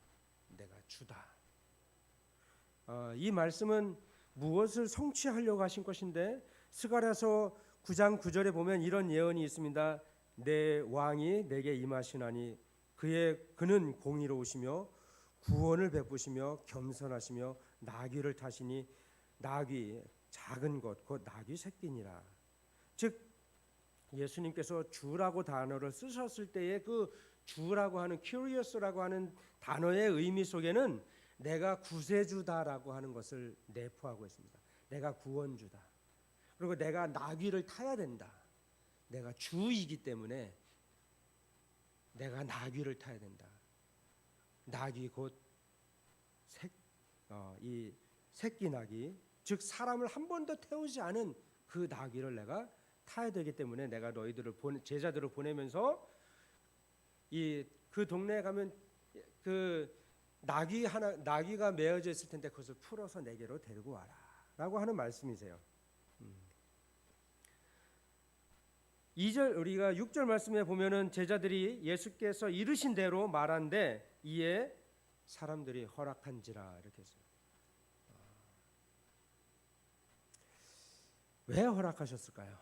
내가 주다. 이 말씀은 무엇을 성취하려고 하신 것인데 스가랴서 9장 9절에 보면 이런 예언이 있습니다. 내 왕이 내게 임하시나니 그는 공의로우시며 구원을 베푸시며 겸손하시며 나귀를 타시니 나귀 작은 것 곧 나귀 새끼니라. 즉 예수님께서 주라고 단어를 쓰셨을 때의 그 주라고 하는 curious라고 하는 단어의 의미 속에는 내가 구세주다라고 하는 것을 내포하고 있습니다. 내가 구원주다. 그리고 내가 나귀를 타야 된다. 내가 주이기 때문에 내가 나귀를 타야 된다. 나귀 곧 이 새끼 나귀, 즉 사람을 한 번도 태우지 않은 그 나귀를 내가 타야 되기 때문에 내가 너희들을 제자들을 보내면서 그 동네에 가면 그 나귀가 메어져 있을 텐데 그것을 풀어서 내게로 데리고 와라라고 하는 말씀이세요. 2절 우리가 6절 말씀에 보면은 제자들이 예수께서 이르신 대로 말한데 이에 사람들이 허락한지라 이렇게 했어요. 왜 허락하셨을까요?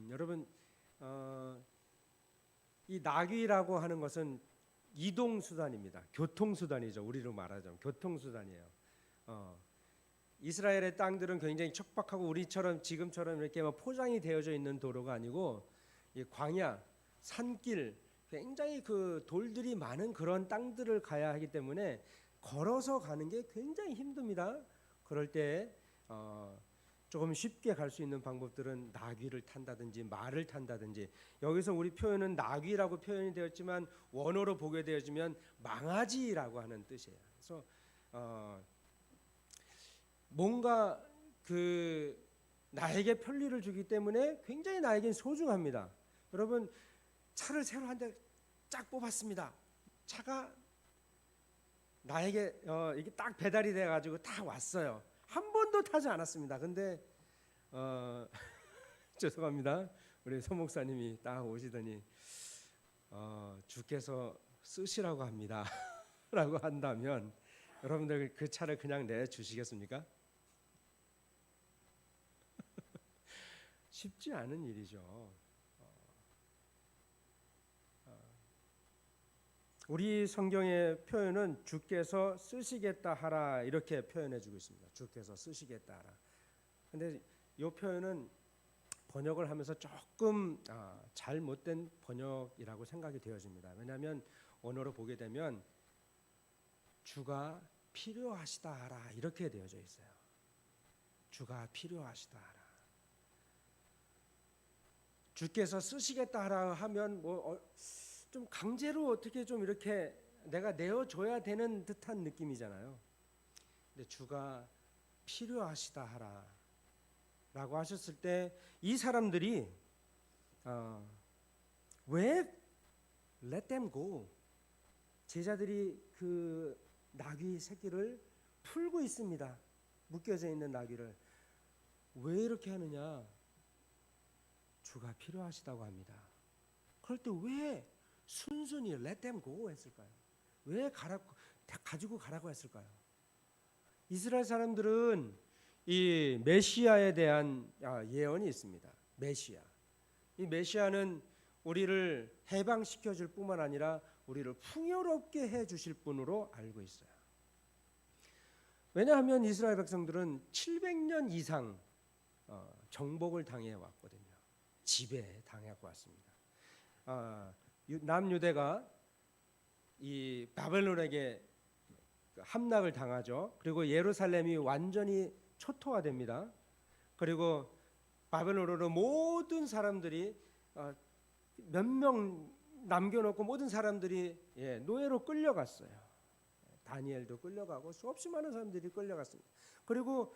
여러분 이 나귀라고 하는 것은 이동 수단입니다. 교통 수단이죠. 우리로 말하자면 교통 수단이에요. 이스라엘의 땅들은 굉장히 척박하고 우리처럼 지금처럼 이렇게 포장이 되어져 있는 도로가 아니고 이 광야, 산길, 굉장히 그 돌들이 많은 그런 땅들을 가야 하기 때문에 걸어서 가는 게 굉장히 힘듭니다. 그럴 때 조금 쉽게 갈 수 있는 방법들은 나귀를 탄다든지 말을 탄다든지 여기서 우리 표현은 나귀라고 표현이 되었지만 원어로 보게 되어지면 망아지라고 하는 뜻이에요. 그래서 뭔가 그 나에게 편리를 주기 때문에 굉장히 나에겐 소중합니다. 여러분 차를 새로 한 대 쫙 뽑았습니다. 차가 나에게 이게 딱 배달이 돼 가지고 다 왔어요. 한 번도 타지 않았습니다. 근데 죄송합니다. 우리 소 목사님이 딱 오시더니 주께서 쓰시라고 합니다. 라고 한다면 여러분들 그 차를 그냥 내 주시겠습니까? 쉽지 않은 일이죠. 우리 성경의 표현은 주께서 쓰시겠다 하라 이렇게 표현해 주고 있습니다. 주께서 쓰시겠다 하라. 근데 이 표현은 번역을 하면서 조금 잘못된 번역이라고 생각이 되어집니다. 왜냐하면 언어로 보게 되면 주가 필요하시다 하라 이렇게 되어져 있어요. 주가 필요하시다 하라. 주께서 쓰시겠다 하라 하면 좀 강제로 어떻게 좀 이렇게 내가 내어줘야 되는 듯한 느낌이잖아요. 근데 주가 필요하시다 하라 라고 하셨을 때 이 사람들이 왜 let them go, 제자들이 그 나귀 새끼를 풀고 있습니다. 묶여져 있는 나귀를 왜 이렇게 하느냐? 주가 필요하시다고 합니다. 그럴 때 왜 순순히 let them go 했을까요? 왜 가지고 가라고 했을까요? 이스라엘 사람들은 이 메시아에 대한 예언이 있습니다. 메시아. 이 메시아는 우리를 해방시켜 줄 뿐만 아니라 우리를 풍요롭게 해 주실 분으로 알고 있어요. 왜냐하면 이스라엘 백성들은 700년 이상 정복을 당해 왔거든요. 지배 당해 왔습니다. 남유대가 이 바벨론에게 함락을 당하죠. 그리고 예루살렘이 완전히 초토화됩니다. 그리고 바벨론으로 모든 사람들이 몇 명 남겨놓고 모든 사람들이 노예로 끌려갔어요. 다니엘도 끌려가고 수없이 많은 사람들이 끌려갔습니다. 그리고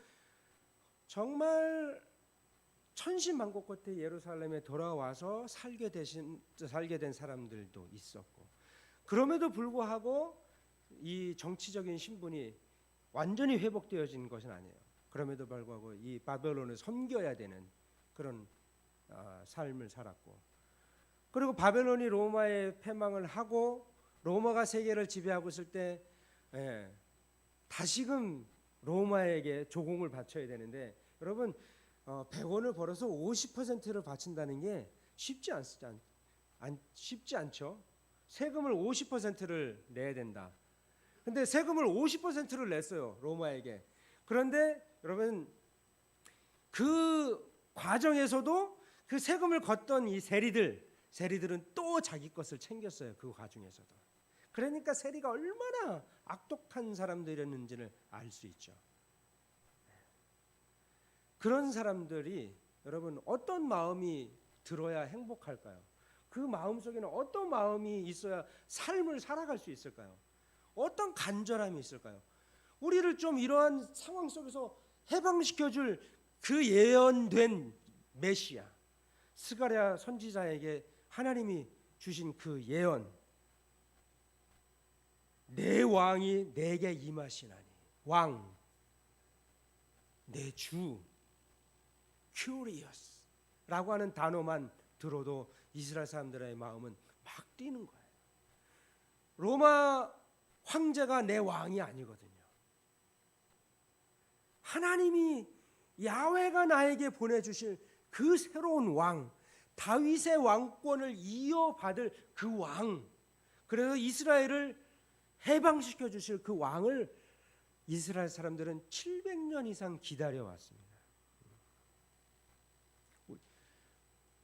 정말 천신만고 끝에 예루살렘에 돌아와서 살게 된 사람들도 있었고, 그럼에도 불구하고 이 정치적인 신분이 완전히 회복되어진 것은 아니에요. 그럼에도 불구하고 이 바벨론을 섬겨야 되는 그런 삶을 살았고, 그리고 바벨론이 로마에 패망을 하고 로마가 세계를 지배하고 있을 때 다시금 로마에게 조공을 바쳐야 되는데, 여러분 100원을 벌어서 50%를 바친다는 게 쉽지 않죠. 세금을 50%를 내야 된다. 근데 세금을 50%를 냈어요, 로마에게. 그런데 여러분 그 과정에서도 그 세금을 걷던 이 세리들은 또 자기 것을 챙겼어요. 그 과정에서도. 그러니까 세리가 얼마나 악독한 사람들이었는지를 알 수 있죠. 그런 사람들이 여러분 어떤 마음이 들어야 행복할까요? 그 마음 속에는 어떤 마음이 있어야 삶을 살아갈 수 있을까요? 어떤 간절함이 있을까요? 우리를 좀 이러한 상황 속에서 해방시켜줄 그 예언된 메시아, 스가랴 선지자에게 하나님이 주신 그 예언, 내 왕이 내게 임하시나니, 왕, 내 주, curious 라고 하는 단어만 들어도 이스라엘 사람들의 마음은 막 뛰는 거예요. 로마 황제가 내 왕이 아니거든요. 하나님이 야훼가 나에게 보내주실 그 새로운 왕, 다윗의 왕권을 이어받을 그 왕, 그래서 이스라엘을 해방시켜 주실 그 왕을 이스라엘 사람들은 700년 이상 기다려왔습니다.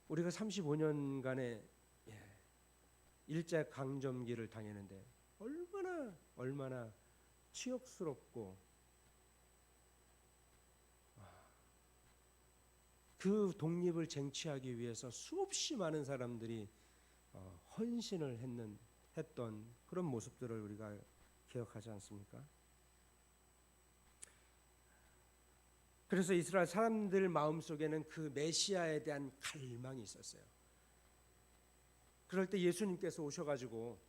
우리가 35년간의 일제 강점기를 당했는데 얼마나 치욕스럽고 그 독립을 쟁취하기 위해서 수없이 많은 사람들이 헌신을 했던 그런 모습들을 우리가 기억하지 않습니까? 그래서 이스라엘 사람들 마음속에는 그 메시아에 대한 갈망이 있었어요. 그럴 때 예수님께서 오셔가지고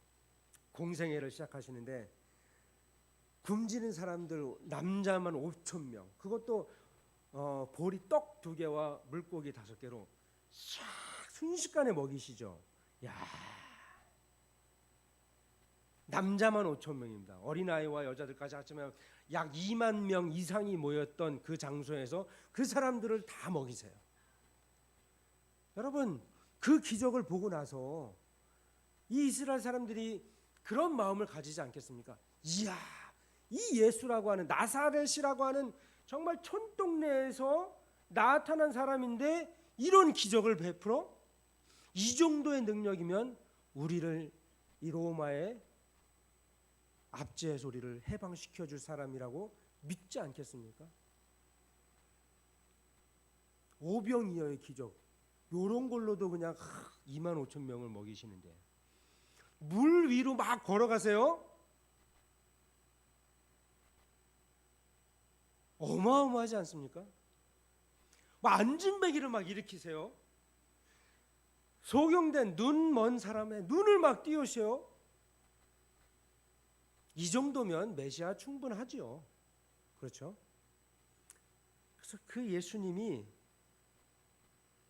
공생애를 시작하시는데 굶주린 사람들 남자만 5천 명, 그것도 보리 떡 2개와 물고기 5개로 싹 순식간에 먹이시죠. 야, 남자만 5천 명입니다. 어린아이와 여자들까지 합치면 약 2만 명 이상이 모였던 그 장소에서 그 사람들을 다 먹이세요. 여러분, 그 기적을 보고 나서 이 이스라엘 사람들이 그런 마음을 가지지 않겠습니까? 이야, 이 예수라고 하는, 나사렛이라고 하는 정말 촌동네에서 나타난 사람인데 이런 기적을 베풀어? 이 정도의 능력이면 우리를 이 로마의 압제해서 우리를 해방시켜 줄 사람이라고 믿지 않겠습니까? 오병이어의 기적, 요런 걸로도 그냥 2만 5천 명을 먹이시는데 물 위로 막 걸어가세요? 어마어마하지 않습니까? 안진뱅이를 막 일으키세요. 소경된 눈 먼 사람의 눈을 막 띄우세요. 이 정도면 메시아 충분하지요. 그렇죠? 그래서 그 예수님이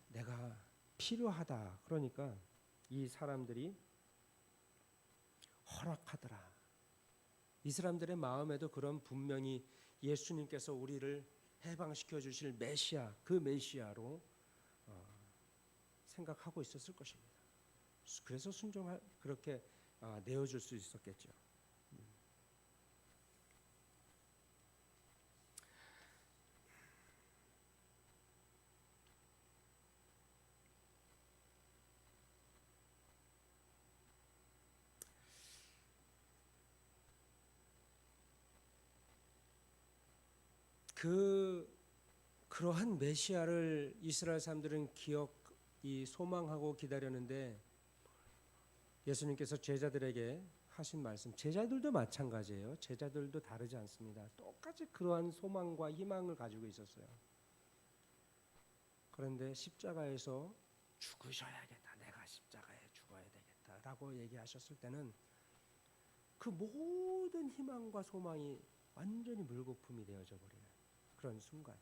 내가 필요하다 그러니까 이 사람들이 허락하더라. 이 사람들의 마음에도 그런 분명히 예수님께서 우리를 해방시켜 주실 메시아, 그 메시아로 생각하고 있었을 것입니다. 그래서 그렇게 내어줄 수 있었겠죠. 그러한 메시아를 이스라엘 사람들은 소망하고 기다렸는데 예수님께서 제자들에게 하신 말씀, 제자들도 마찬가지예요. 제자들도 다르지 않습니다. 똑같이 그러한 소망과 희망을 가지고 있었어요. 그런데 십자가에서 죽으셔야겠다, 내가 십자가에 죽어야 되겠다라고 얘기하셨을 때는 그 모든 희망과 소망이 완전히 물거품이 되어져 버려요. 그런 순간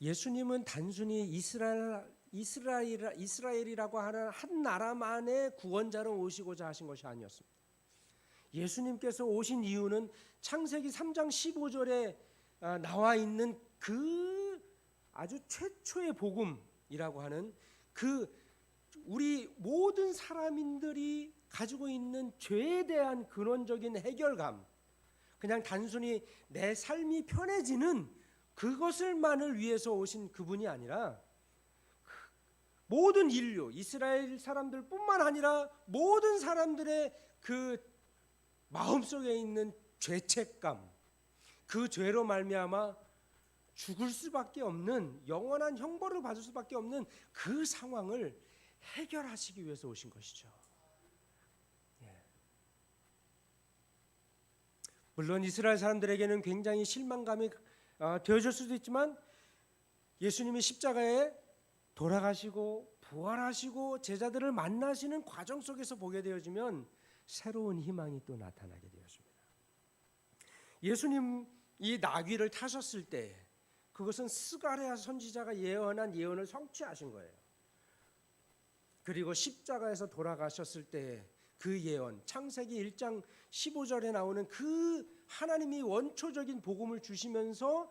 예수님은 단순히 이스라엘이라고 하는 한 나라만의 구원자로 오시고자 하신 것이 아니었습니다. 예수님께서 오신 이유는 창세기 3장 15절에 나와 있는 그 아주 최초의 복음이라고 하는 그 우리 모든 사람인들이 가지고 있는 죄에 대한 근원적인 해결감, 그냥 단순히 내 삶이 편해지는 그것을만을 위해서 오신 그분이 아니라 모든 인류, 이스라엘 사람들뿐만 아니라 모든 사람들의 그 마음속에 있는 죄책감, 그 죄로 말미암아 죽을 수밖에 없는, 영원한 형벌을 받을 수밖에 없는 그 상황을 해결하시기 위해서 오신 것이죠. 물론 이스라엘 사람들에게는 굉장히 실망감이 되어질 수도 있지만 예수님이 십자가에 돌아가시고 부활하시고 제자들을 만나시는 과정 속에서 보게 되어지면 새로운 희망이 또 나타나게 되었습니다. 예수님이 나귀를 타셨을 때 그것은 스가랴 선지자가 예언한 예언을 성취하신 거예요. 그리고 십자가에서 돌아가셨을 때 그 예언, 창세기 1장 15절에 나오는 그 하나님이 원초적인 복음을 주시면서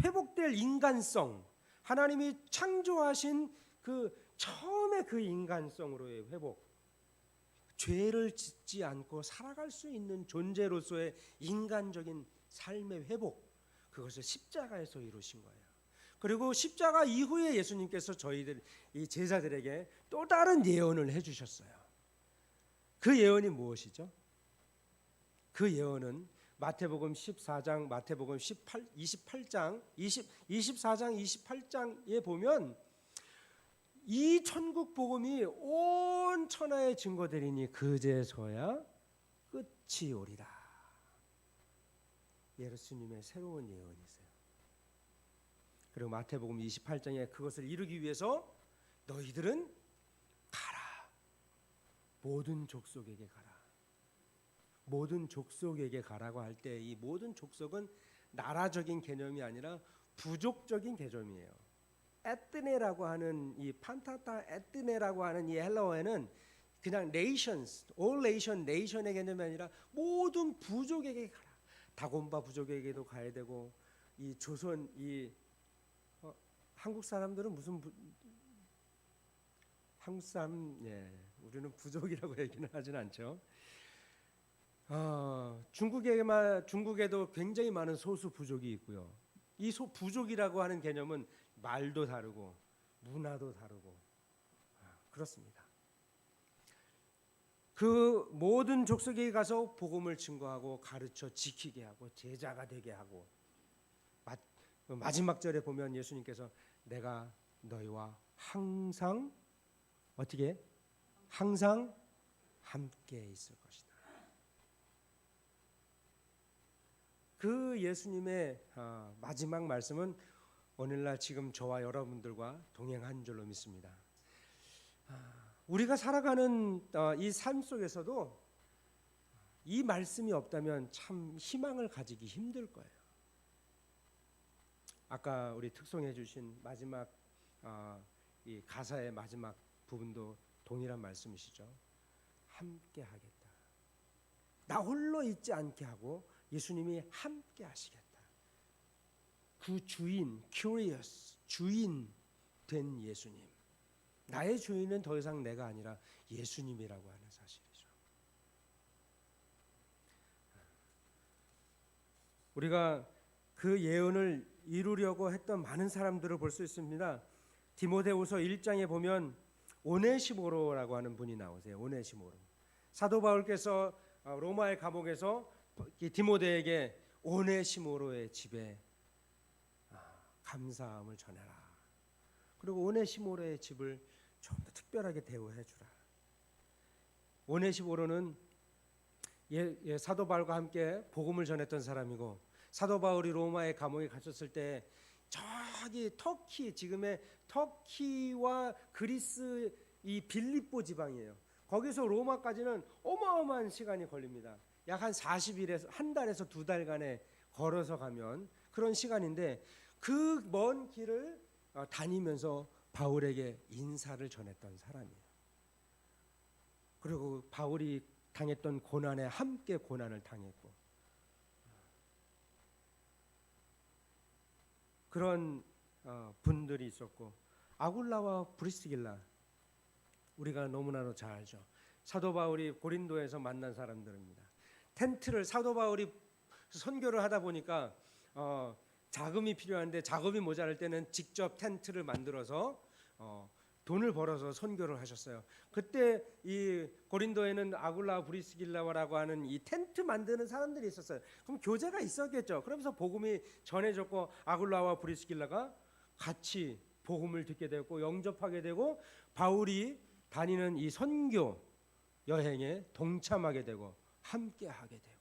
회복될 인간성, 하나님이 창조하신 그 처음에 그 인간성으로의 회복, 죄를 짓지 않고 살아갈 수 있는 존재로서의 인간적인 삶의 회복, 그것을 십자가에서 이루신 거예요. 그리고 십자가 이후에 예수님께서 저희들 이 제자들에게 또 다른 예언을 해주셨어요. 그 예언이 무엇이죠? 그 예언은 마태복음 14장, 마태복음 24장, 28장에 보면 이 천국 복음이 온 천하에 증거되리니 그제서야 끝이 오리라. 예수님의 새로운 예언이세요. 그리고 마태복음 28장에 그것을 이루기 위해서 너희들은 가라. 모든 족속에게 가라. 모든 족속에게 가라고 할 때 이 모든 족속은 나라적인 개념이 아니라 부족적인 개념이에요. 에트네라고 하는 이 판타타 에트네라고 하는 이 헬라어에는 그냥 nations, all nation의 개념이 아니라 모든 부족에게 가라. 다곤바 부족에게도 가야 되고 이 조선 한국 사람들은 한국 사람 우리는 부족이라고 얘기는 하진 않죠. 중국에도 굉장히 많은 소수 부족이 있고요. 이 부족이라고 하는 개념은 말도 다르고 문화도 다르고 그렇습니다. 그 모든 족속에 가서 복음을 증거하고 가르쳐 지키게 하고 제자가 되게 하고 마지막 절에 보면 예수님께서 내가 너희와 항상 어떻게 항상 함께 있을 것이다. 그 예수님의 마지막 말씀은 오늘날 지금 저와 여러분들과 동행한 줄로 믿습니다. 우리가 살아가는 이 삶 속에서도 이 말씀이 없다면 참 희망을 가지기 힘들 거예요. 아까 우리 특송해 주신 마지막 이 가사의 마지막 부분도 동일한 말씀이시죠. 함께 하겠다. 나 홀로 있지 않게 하고 예수님이 함께 하시겠다. 그 주인, curious, 주인 된 예수님. 나의 주인은 더 이상 내가 아니라 예수님이라고 하는 사실이죠. 우리가 그 예언을 이루려고 했던 많은 사람들을 볼 수 있습니다. 디모데후서 1장에 보면 오네시모로라고 하는 분이 나오세요. 오네시모로. 사도 바울께서 로마의 감옥에서 디모데에게 오네시모로의 집에 감사함을 전해라. 그리고 오네시모로의 집을 좀 더 특별하게 대우해 주라. 오네시모로는 사도 바울과 함께 복음을 전했던 사람이고 사도 바울이 로마의 감옥에 갇혔을 때 저기 터키 지금의 터키와 그리스 이 빌립보 지방이에요. 거기서 로마까지는 어마어마한 시간이 걸립니다. 약 한 40일에서 한 달에서 두 달간의 걸어서 가면 그런 시간인데 그 먼 길을 다니면서 바울에게 인사를 전했던 사람이에요. 그리고 바울이 당했던 고난에 함께 고난을 당했고 그런 분들이 있었고 아굴라와 브리스길라 우리가 너무나도 잘 알죠. 사도 바울이 고린도에서 만난 사람들입니다. 텐트를 사도 바울이 선교를 하다 보니까 자금이 필요한데 자금이 모자랄 때는 직접 텐트를 만들어서 돈을 벌어서 선교를 하셨어요. 그때 이 고린도에는 아굴라 브리스길라라고 하는 이 텐트 만드는 사람들이 있었어요. 그럼 교제가 있었겠죠. 그러면서 복음이 전해졌고 아굴라와 브리스길라가 같이 복음을 듣게 되었고 영접하게 되고 바울이 다니는 이 선교 여행에 동참하게 되고 함께 하게 되고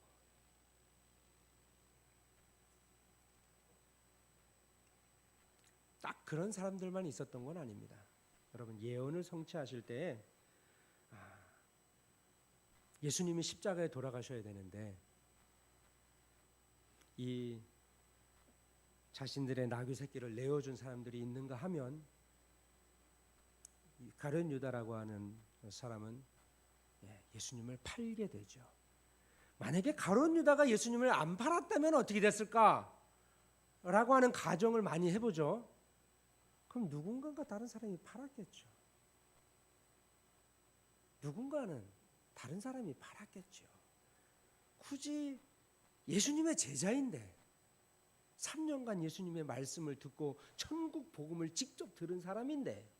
딱 그런 사람들만 있었던 건 아닙니다. 여러분 예언을 성취하실 때 예수님이 십자가에 돌아가셔야 되는데 이 자신들의 나귀 새끼를 내어준 사람들이 있는가 하면 가룟 유다라고 하는 사람은 예수님을 팔게 되죠. 만약에 가룟 유다가 예수님을 안 팔았다면 어떻게 됐을까? 라고 하는 가정을 많이 해보죠. 그럼 누군가가 다른 사람이 팔았겠죠. 누군가는 다른 사람이 팔았겠죠. 굳이 예수님의 제자인데 3년간 예수님의 말씀을 듣고 천국 복음을 직접 들은 사람인데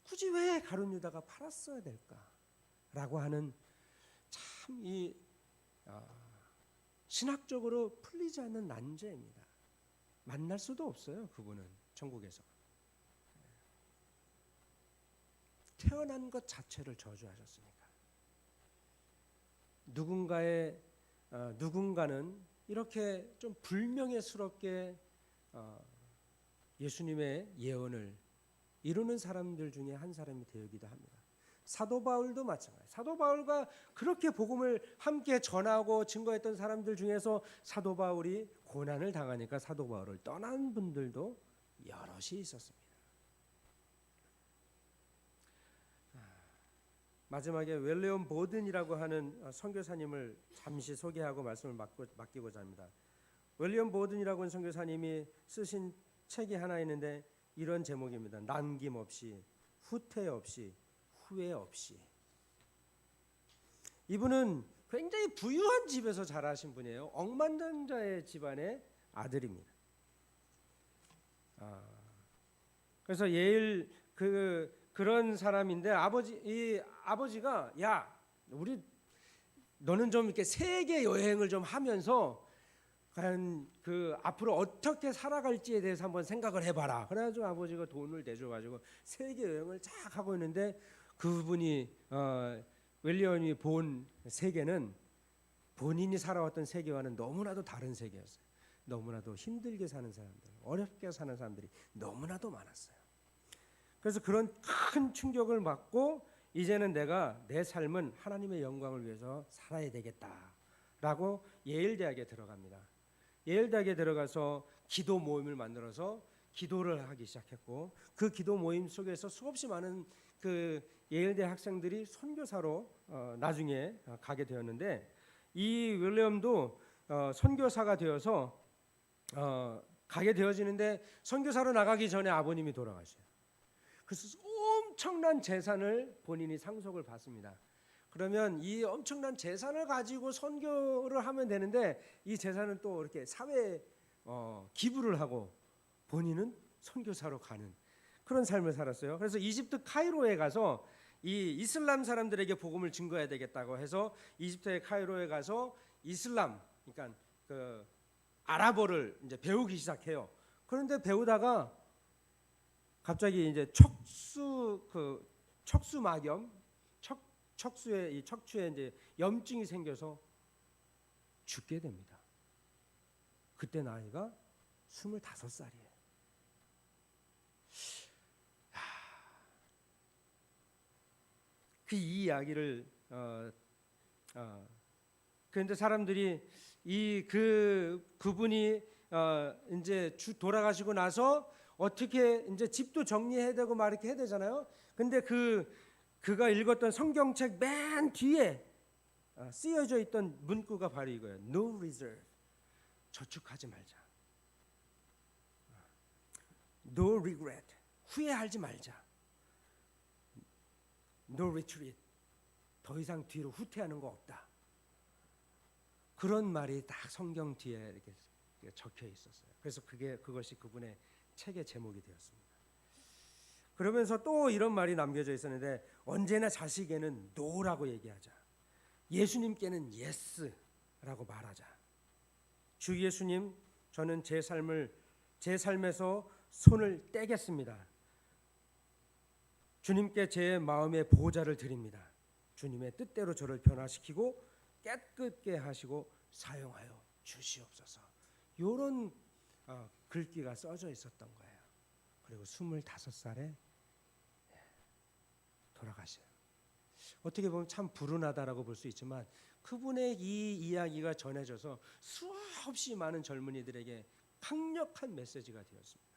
굳이 왜 가룟 유다가 팔았어야 될까라고 하는 참 이 신학적으로 풀리지 않는 난제입니다. 만날 수도 없어요. 그분은 천국에서. 태어난 것 자체를 저주하셨습니까? 누군가는 이렇게 좀 불명예스럽게 예수님의 예언을 이루는 사람들 중에 한 사람이 되기도 합니다. 사도 바울도 마찬가지. 사도 바울과 그렇게 복음을 함께 전하고 증거했던 사람들 중에서 사도 바울이 고난을 당하니까 사도 바울을 떠난 분들도 여럿이 있었습니다. 마지막에 윌리엄 보든이라고 하는 선교사님을 잠시 소개하고 말씀을 맡기고자 합니다. 윌리엄 보든이라고 하는 선교사님이 쓰신 책이 하나 있는데 이런 제목입니다. 남김없이, 후퇴 없이, 후회 없이. 이분은 굉장히 부유한 집에서 자라신 분이에요. 억만장자의 집안의 아들입니다. 그래서 예일 그런 사람인데 아버지가 야, 너는 좀 이렇게 세계 여행을 좀 하면서 과연 그 앞으로 어떻게 살아갈지에 대해서 한번 생각을 해봐라. 그래가지고 아버지가 돈을 내줘가지고 세계 여행을 쫙 하고 있는데 그분이 윌리엄이 본 세계는 본인이 살아왔던 세계와는 너무나도 다른 세계였어요. 너무나도 힘들게 사는 사람들, 어렵게 사는 사람들이 너무나도 많았어요. 그래서 그런 큰 충격을 받고 이제는 내가 내 삶은 하나님의 영광을 위해서 살아야 되겠다라고 예일대학에 들어갑니다. 예일대학에 들어가서 기도 모임을 만들어서 기도를 하기 시작했고 그 기도 모임 속에서 수없이 많은 그 예일대 학생들이 선교사로 나중에 가게 되었는데 이 윌리엄도 선교사가 되어서 가게 되어지는데 선교사로 나가기 전에 아버님이 돌아가셔요. 그래서 엄청난 재산을 본인이 상속을 받습니다. 그러면 이 엄청난 재산을 가지고 선교를 하면 되는데 이 재산은 또 이렇게 사회에 기부를 하고 본인은 선교사로 가는 그런 삶을 살았어요. 그래서 이집트 카이로에 가서 이 이슬람 사람들에게 복음을 증거해야 되겠다고 해서 이집트의 카이로에 가서 이슬람, 그러니까 그 아랍어를 이제 배우기 시작해요. 그런데 배우다가 갑자기 이제 척수막염, 척추에 이제 염증이 생겨서 죽게 됩니다. 그때 나이가 25살이에요. 그 이야기를 그런데 사람들이 그분이 이제 돌아가시고 나서 어떻게 이제 집도 정리해야 되고 막 이렇게 해야 되잖아요. 근데 그가 읽었던 성경책 맨 뒤에 쓰여져 있던 문구가 바로 이거예요. No reserve. 저축하지 말자. No regret. 후회하지 말자. No retreat. 더 이상 뒤로 후퇴하는 거 없다. 그런 말이 딱 성경 뒤에 이렇게 적혀 있었어요. 그래서 그것이 그분의 책의 제목이 되었습니다. 그러면서 또 이런 말이 남겨져 있었는데 언제나 자식에는 no라고 얘기하자. 예수님께는 yes라고 말하자. 주 예수님, 저는 제 삶에서 손을 떼겠습니다. 주님께 제 마음의 보호자를 드립니다. 주님의 뜻대로 저를 변화시키고 깨끗게 하시고 사용하여 주시옵소서. 이런 글귀가 써져 있었던 거예요. 그리고 25살에 돌아가셔요. 어떻게 보면 참 불운하다라고 볼 수 있지만 그분의 이 이야기가 전해져서 수없이 많은 젊은이들에게 강력한 메시지가 되었습니다.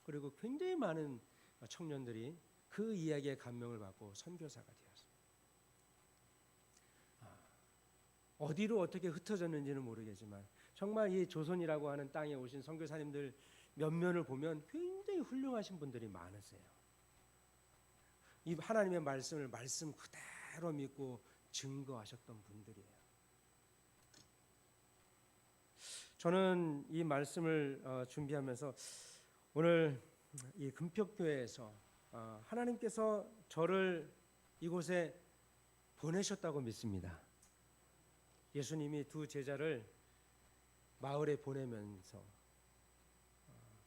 그리고 굉장히 많은 청년들이 그 이야기에 감명을 받고 선교사가 되었습니다. 어디로 어떻게 흩어졌는지는 모르겠지만 정말 이 조선이라고 하는 땅에 오신 선교사님들 면면을 보면 굉장히 훌륭하신 분들이 많으세요. 이 하나님의 말씀을 말씀 그대로 믿고 증거하셨던 분들이에요. 저는 이 말씀을 준비하면서 오늘 이 금평교회에서 하나님께서 저를 이곳에 보내셨다고 믿습니다. 예수님이 두 제자를 마을에 보내면서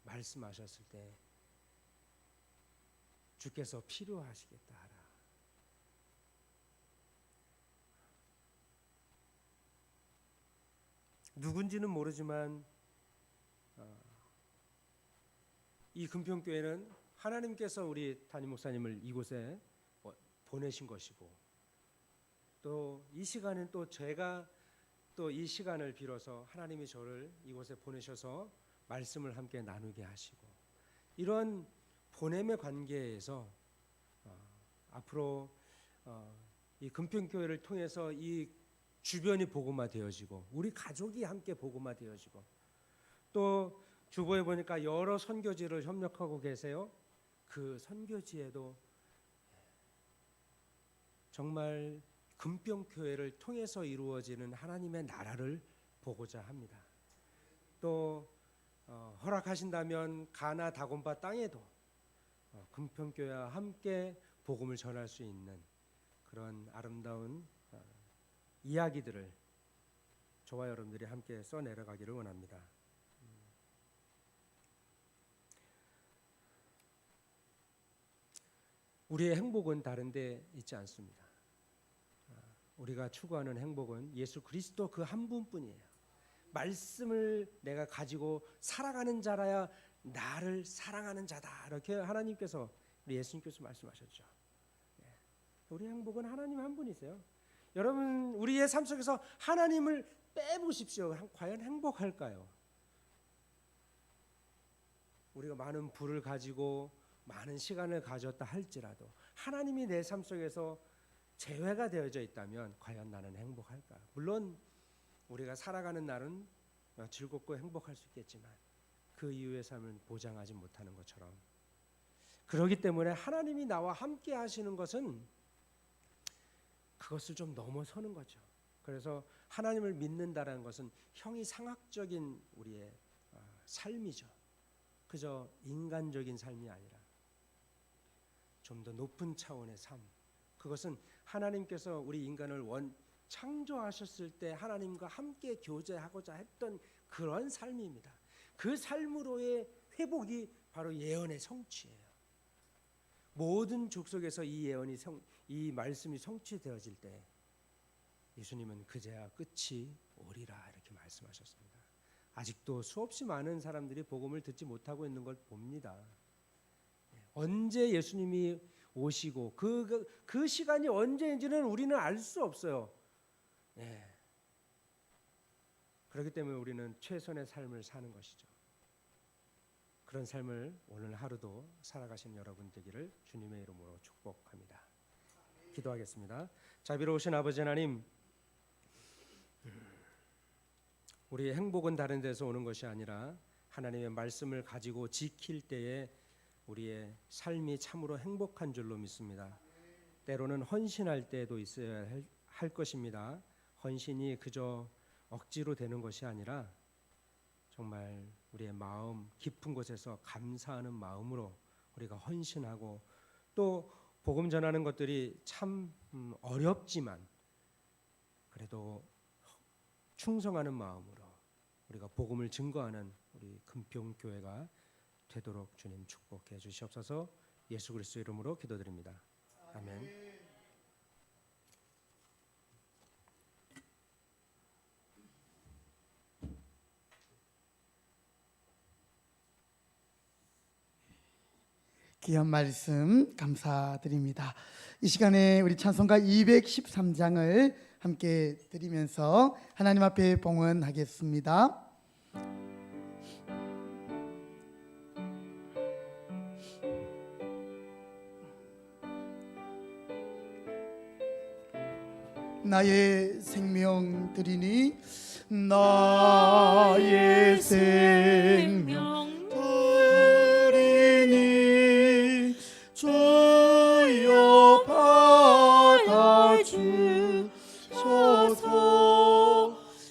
말씀하셨을 때 주께서 필요하시겠다 하라. 누군지는 모르지만 이 금평교회는 하나님께서 우리 담임 목사님을 이곳에 보내신 것이고, 또 이 시간은 또 제가 또 이 시간을 빌어서 하나님이 저를 이곳에 보내셔서 말씀을 함께 나누게 하시고, 이런 보냄의 관계에서 앞으로 이 금평교회를 통해서 이 주변이 복음화 되어지고 우리 가족이 함께 복음화 되어지고, 또 주보에 보니까 여러 선교지를 협력하고 계세요. 그 선교지에도 정말 금평교회를 통해서 이루어지는 하나님의 나라를 보고자 합니다. 또 허락하신다면 가나 다곤바 땅에도 금평교회와 함께 복음을 전할 수 있는 그런 아름다운 이야기들을 저와 여러분들이 함께 써내려가기를 원합니다. 우리의 행복은 다른 데 있지 않습니다. 우리가 추구하는 행복은 예수 그리스도 그 한 분뿐이에요. 말씀을 내가 가지고 살아가는 자라야 나를 사랑하는 자다, 이렇게 하나님께서, 우리 예수님께서 말씀하셨죠. 우리 행복은 하나님 한 분이세요. 여러분, 우리의 삶 속에서 하나님을 빼보십시오. 과연 행복할까요? 우리가 많은 부를 가지고 많은 시간을 가졌다 할지라도 하나님이 내 삶 속에서 제외가 되어져 있다면 과연 나는 행복할까? 물론 우리가 살아가는 날은 즐겁고 행복할 수 있겠지만 그 이후의 삶은 보장하지 못하는 것처럼, 그렇기 때문에 하나님이 나와 함께 하시는 것은 그것을 좀 넘어서는 거죠. 그래서 하나님을 믿는다라는 것은 형이상학적인 우리의 삶이죠. 그저 인간적인 삶이 아니라 좀 더 높은 차원의 삶, 그것은 하나님께서 우리 인간을 창조하셨을 때 하나님과 함께 교제하고자 했던 그런 삶입니다. 그 삶으로의 회복이 바로 예언의 성취예요. 모든 족속에서 이 말씀이 성취되어질 때 예수님은 그제야 끝이 오리라, 이렇게 말씀하셨습니다. 아직도 수없이 많은 사람들이 복음을 듣지 못하고 있는 걸 봅니다. 언제 예수님이 오시고 그 시간이 언제인지는 우리는 알 수 없어요. 그렇기 때문에 우리는 최선의 삶을 사는 것이죠. 그런 삶을 오늘 하루도 살아가신 여러분 되기를 주님의 이름으로 축복합니다. 기도하겠습니다. 자비로우신 아버지 하나님, 우리의 행복은 다른 데서 오는 것이 아니라 하나님의 말씀을 가지고 지킬 때에 우리의 삶이 참으로 행복한 줄로 믿습니다. 때로는 헌신할 때도 있어야 할 것입니다. 헌신이 그저 억지로 되는 것이 아니라 정말 우리의 마음 깊은 곳에서 감사하는 마음으로 우리가 헌신하고, 또 복음 전하는 것들이 참 어렵지만 그래도 충성하는 마음으로 우리가 복음을 증거하는 우리 금평교회가 되도록 주님 축복해 주시옵소서. 예수 그리스도 이름으로 기도드립니다. 아멘. 귀한 말씀 감사드립니다. 이 시간에 우리 찬송가 213장을 함께 드리면서 하나님 앞에 봉헌하겠습니다. 나의 생명 드리니, 나의 생명 드리니, 주여 받아주소서.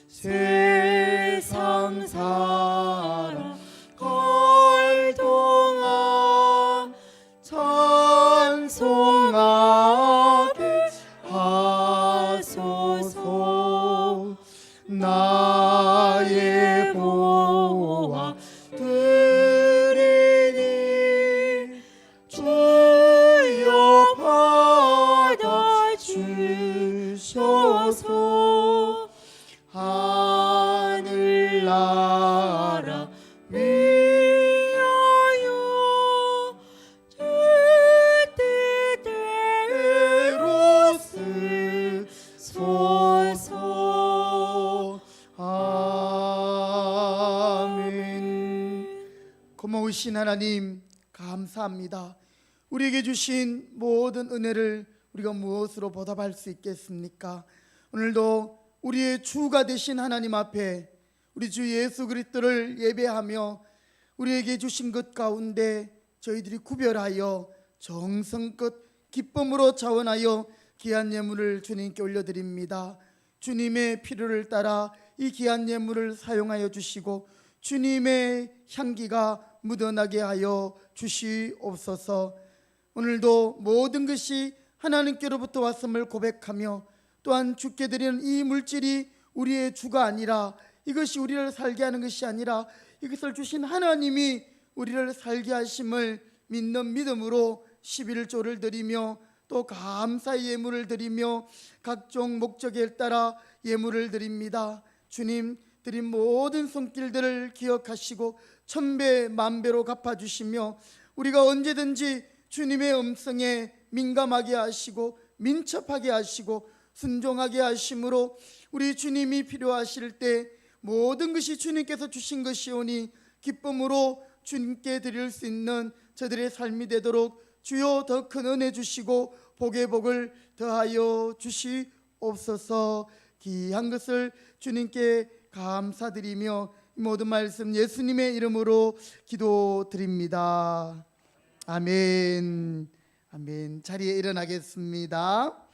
세상 사람 걸 동안 찬송하게 하소서. 나의 보화 드리니, 주여 받아주소서. 하늘 나라 위하여 주 뜻대로 쓰소서. 아멘. 고마우신 하나님 감사합니다. 우리에게 주신 모든 은혜를 우리가 무엇으로 보답할 수 있겠습니까? 오늘도 우리의 주가 되신 하나님 앞에 우리 주 예수 그리스도를 예배하며 우리에게 주신 것 가운데 저희들이 구별하여 정성껏 기쁨으로 자원하여 귀한 예물을 주님께 올려드립니다. 주님의 필요를 따라 이 귀한 예물을 사용하여 주시고 주님의 향기가 묻어나게 하여 주시옵소서. 오늘도 모든 것이 하나님께로부터 왔음을 고백하며 또한 주께 드리는 이 물질이 우리의 주가 아니라, 이것이 우리를 살게 하는 것이 아니라 이것을 주신 하나님이 우리를 살게 하심을 믿는 믿음으로 11조를 드리며 또 감사의 예물을 드리며 각종 목적에 따라 예물을 드립니다. 주님, 드린 모든 손길들을 기억하시고 천배 만배로 갚아주시며 우리가 언제든지 주님의 음성에 민감하게 하시고 민첩하게 하시고 순종하게 하심으로 우리 주님이 필요하실 때 모든 것이 주님께서 주신 것이오니 기쁨으로 주님께 드릴 수 있는 저들의 삶이 되도록 주여 더 큰 은혜 주시고 복의 복을 더하여 주시옵소서. 귀한 것을 주님께 감사드리며 모든 말씀 예수님의 이름으로 기도드립니다. 아멘. 아멘. 자리에 일어나겠습니다.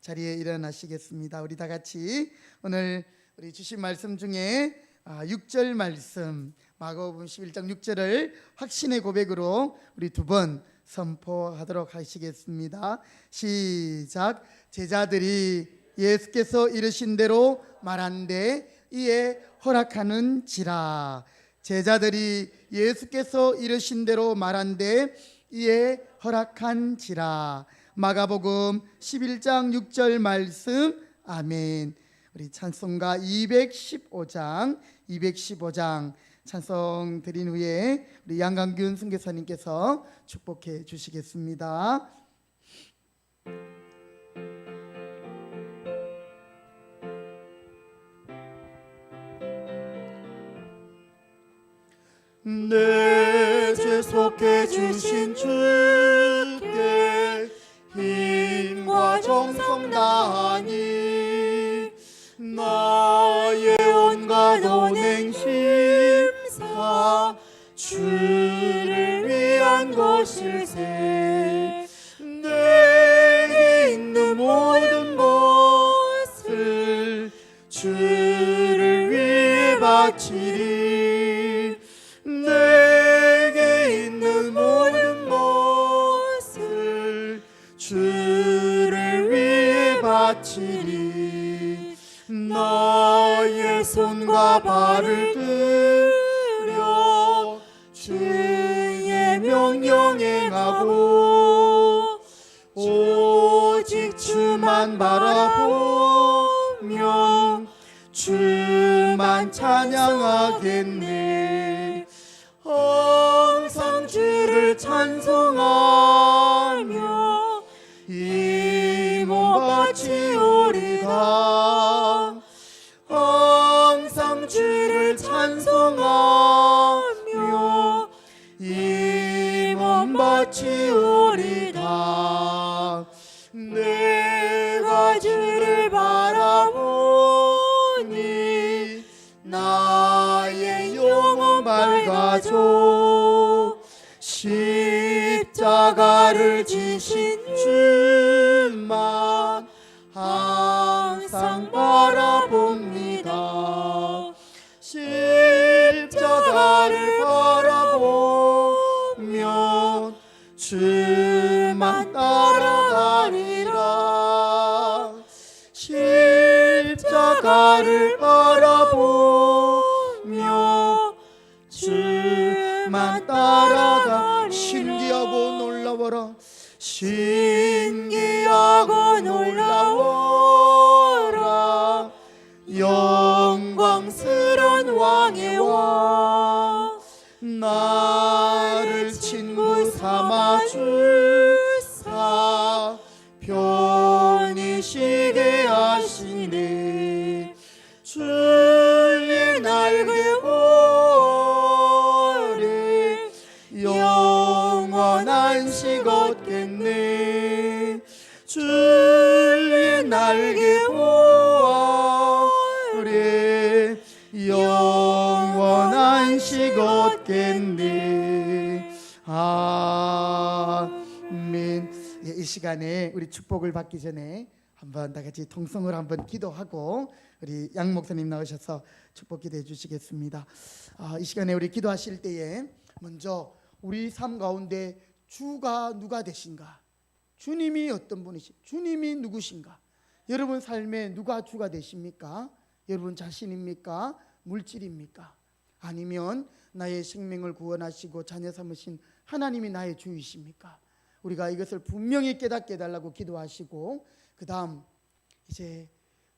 자리에 일어나시겠습니다. 우리 다 같이 오늘 우리 주신 말씀 중에 6절 말씀, 마가복음 11장 6절을 확신의 고백으로 우리 두 번 선포하도록 하시겠습니다. 시작. 제자들이 예수께서 이르신 대로 말한대 이에 허락하는지라. 제자들이 예수께서 이르신 대로 말한대 이에 허락한지라. 마가복음 11장 6절 말씀. 아멘. 우리 찬송가 215장 찬송 드린 후에 우리 양강균 선교사님께서 축복해 주시겠습니다. 내 죄 속해 주신 주께 힘과 정성 다하니 나의 온갖 언행심사 주를 위한 것일세. 내게 있는 모든 것을 주를 위해 바치리. 내게 있는 모든 것을 주를 위해 바치리. 나의 손과 발을 들여 주의 명령 행하고 오직 주만 바라보며 주만 찬양하겠네. 항상 주를 찬송하며 이 몸 바치오리다. 항상 주를 찬송하며 이 몸 바치오리다. 내가 주를 바라보니 나의 영혼 밝아져. 십자가를 지신 주만 항상 바라봅니다. 십자가를 바라보면 주만 따라가리라. 십자가를 바라보며 주만 따라가. 신기하고 놀라워라. 신기하고 놀라워라. 시간에 우리 축복을 받기 전에 한번 다 같이 통성을 한번 기도하고 우리 양 목사님 나오셔서 축복 기도해 주시겠습니다. 이 시간에 우리 기도하실 때에 먼저 우리 삶 가운데 주가 누가 되신가? 주님이 어떤 분이신가? 주님이 누구신가? 여러분 삶에 누가 주가 되십니까? 여러분 자신입니까? 물질입니까? 아니면 나의 생명을 구원하시고 자녀 삼으신 하나님이 나의 주이십니까? 우리가 이것을 분명히 깨닫게 해달라고 기도하시고, 그 다음 이제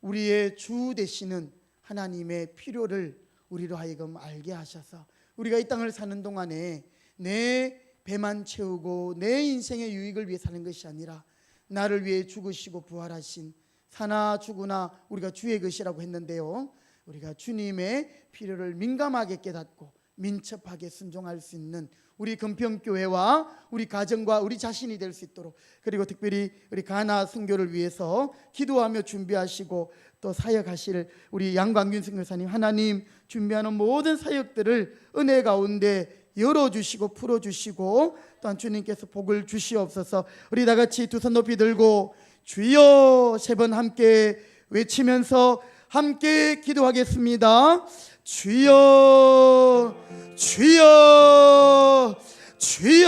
우리의 주 되시는 하나님의 필요를 우리로 하여금 알게 하셔서 우리가 이 땅을 사는 동안에 내 배만 채우고 내 인생의 유익을 위해 사는 것이 아니라 나를 위해 죽으시고 부활하신 사나 죽으나 우리가 주의 것이라고 했는데요, 우리가 주님의 필요를 민감하게 깨닫고 민첩하게 순종할 수 있는 우리 금평교회와 우리 가정과 우리 자신이 될 수 있도록, 그리고 특별히 우리 가나 선교를 위해서 기도하며 준비하시고 또 사역하실 우리 양광균 선교사님, 하나님 준비하는 모든 사역들을 은혜 가운데 열어주시고 풀어주시고 또한 주님께서 복을 주시옵소서. 우리 다 같이 두 손 높이 들고 주여 세 번 함께 외치면서 함께 기도하겠습니다. 주여 주여 주여.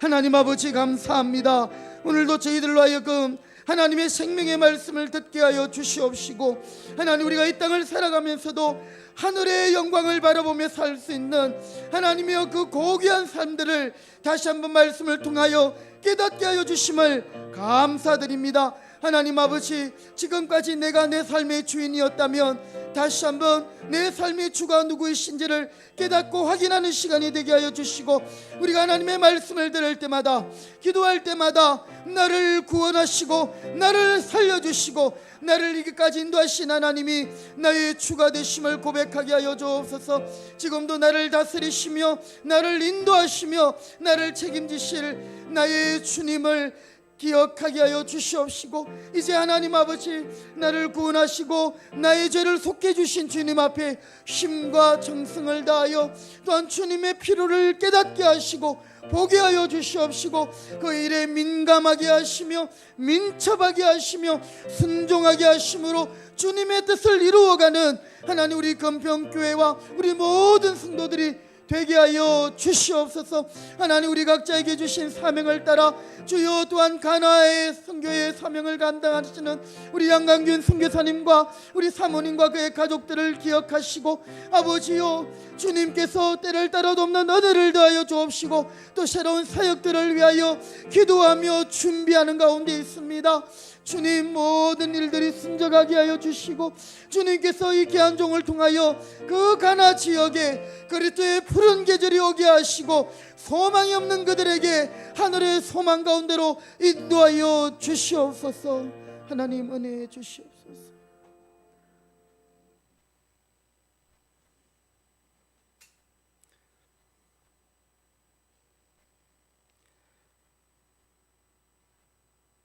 하나님 아버지 감사합니다. 오늘도 저희들로 하여금 하나님의 생명의 말씀을 듣게 하여 주시옵시고, 하나님 우리가 이 땅을 살아가면서도 하늘의 영광을 바라보며 살 수 있는 하나님의 그 고귀한 삶들을 다시 한번 말씀을 통하여 깨닫게 하여 주심을 감사드립니다. 하나님 아버지, 지금까지 내가 내 삶의 주인이었다면 다시 한번 내 삶의 주가 누구이신지를 깨닫고 확인하는 시간이 되게 하여 주시고, 우리가 하나님의 말씀을 들을 때마다 기도할 때마다 나를 구원하시고 나를 살려주시고 나를 이기까지 인도하신 하나님이 나의 주가 되심을 고백하게 하여 주옵소서. 지금도 나를 다스리시며 나를 인도하시며 나를 책임지실 나의 주님을 기억하게 하여 주시옵시고, 이제 하나님 아버지 나를 구원하시고 나의 죄를 속해 주신 주님 앞에 힘과 정성을 다하여 또한 주님의 필요를 깨닫게 하시고 보게 하여 주시옵시고, 그 일에 민감하게 하시며 민첩하게 하시며 순종하게 하심으로 주님의 뜻을 이루어가는 하나님 우리 금평교회와 우리 모든 성도들이 되게 하여 주시옵소서. 하나님 우리 각자에게 주신 사명을 따라 주여 또한 가나의 선교의 사명을 감당하시는 우리 양강균 선교사님과 우리 사모님과 그의 가족들을 기억하시고, 아버지요 주님께서 때를 따라도 없는 은혜를 더하여 주옵시고 또 새로운 사역들을 위하여 기도하며 준비하는 가운데 있습니다. 주님 모든 일들이 순적하게 하여 주시고, 주님께서 이 귀한 종을 통하여 그 가나 지역에 그리스도의 푸른 계절이 오게 하시고 소망이 없는 그들에게 하늘의 소망 가운데로 인도하여 주시옵소서. 하나님 은혜해 주시옵소서.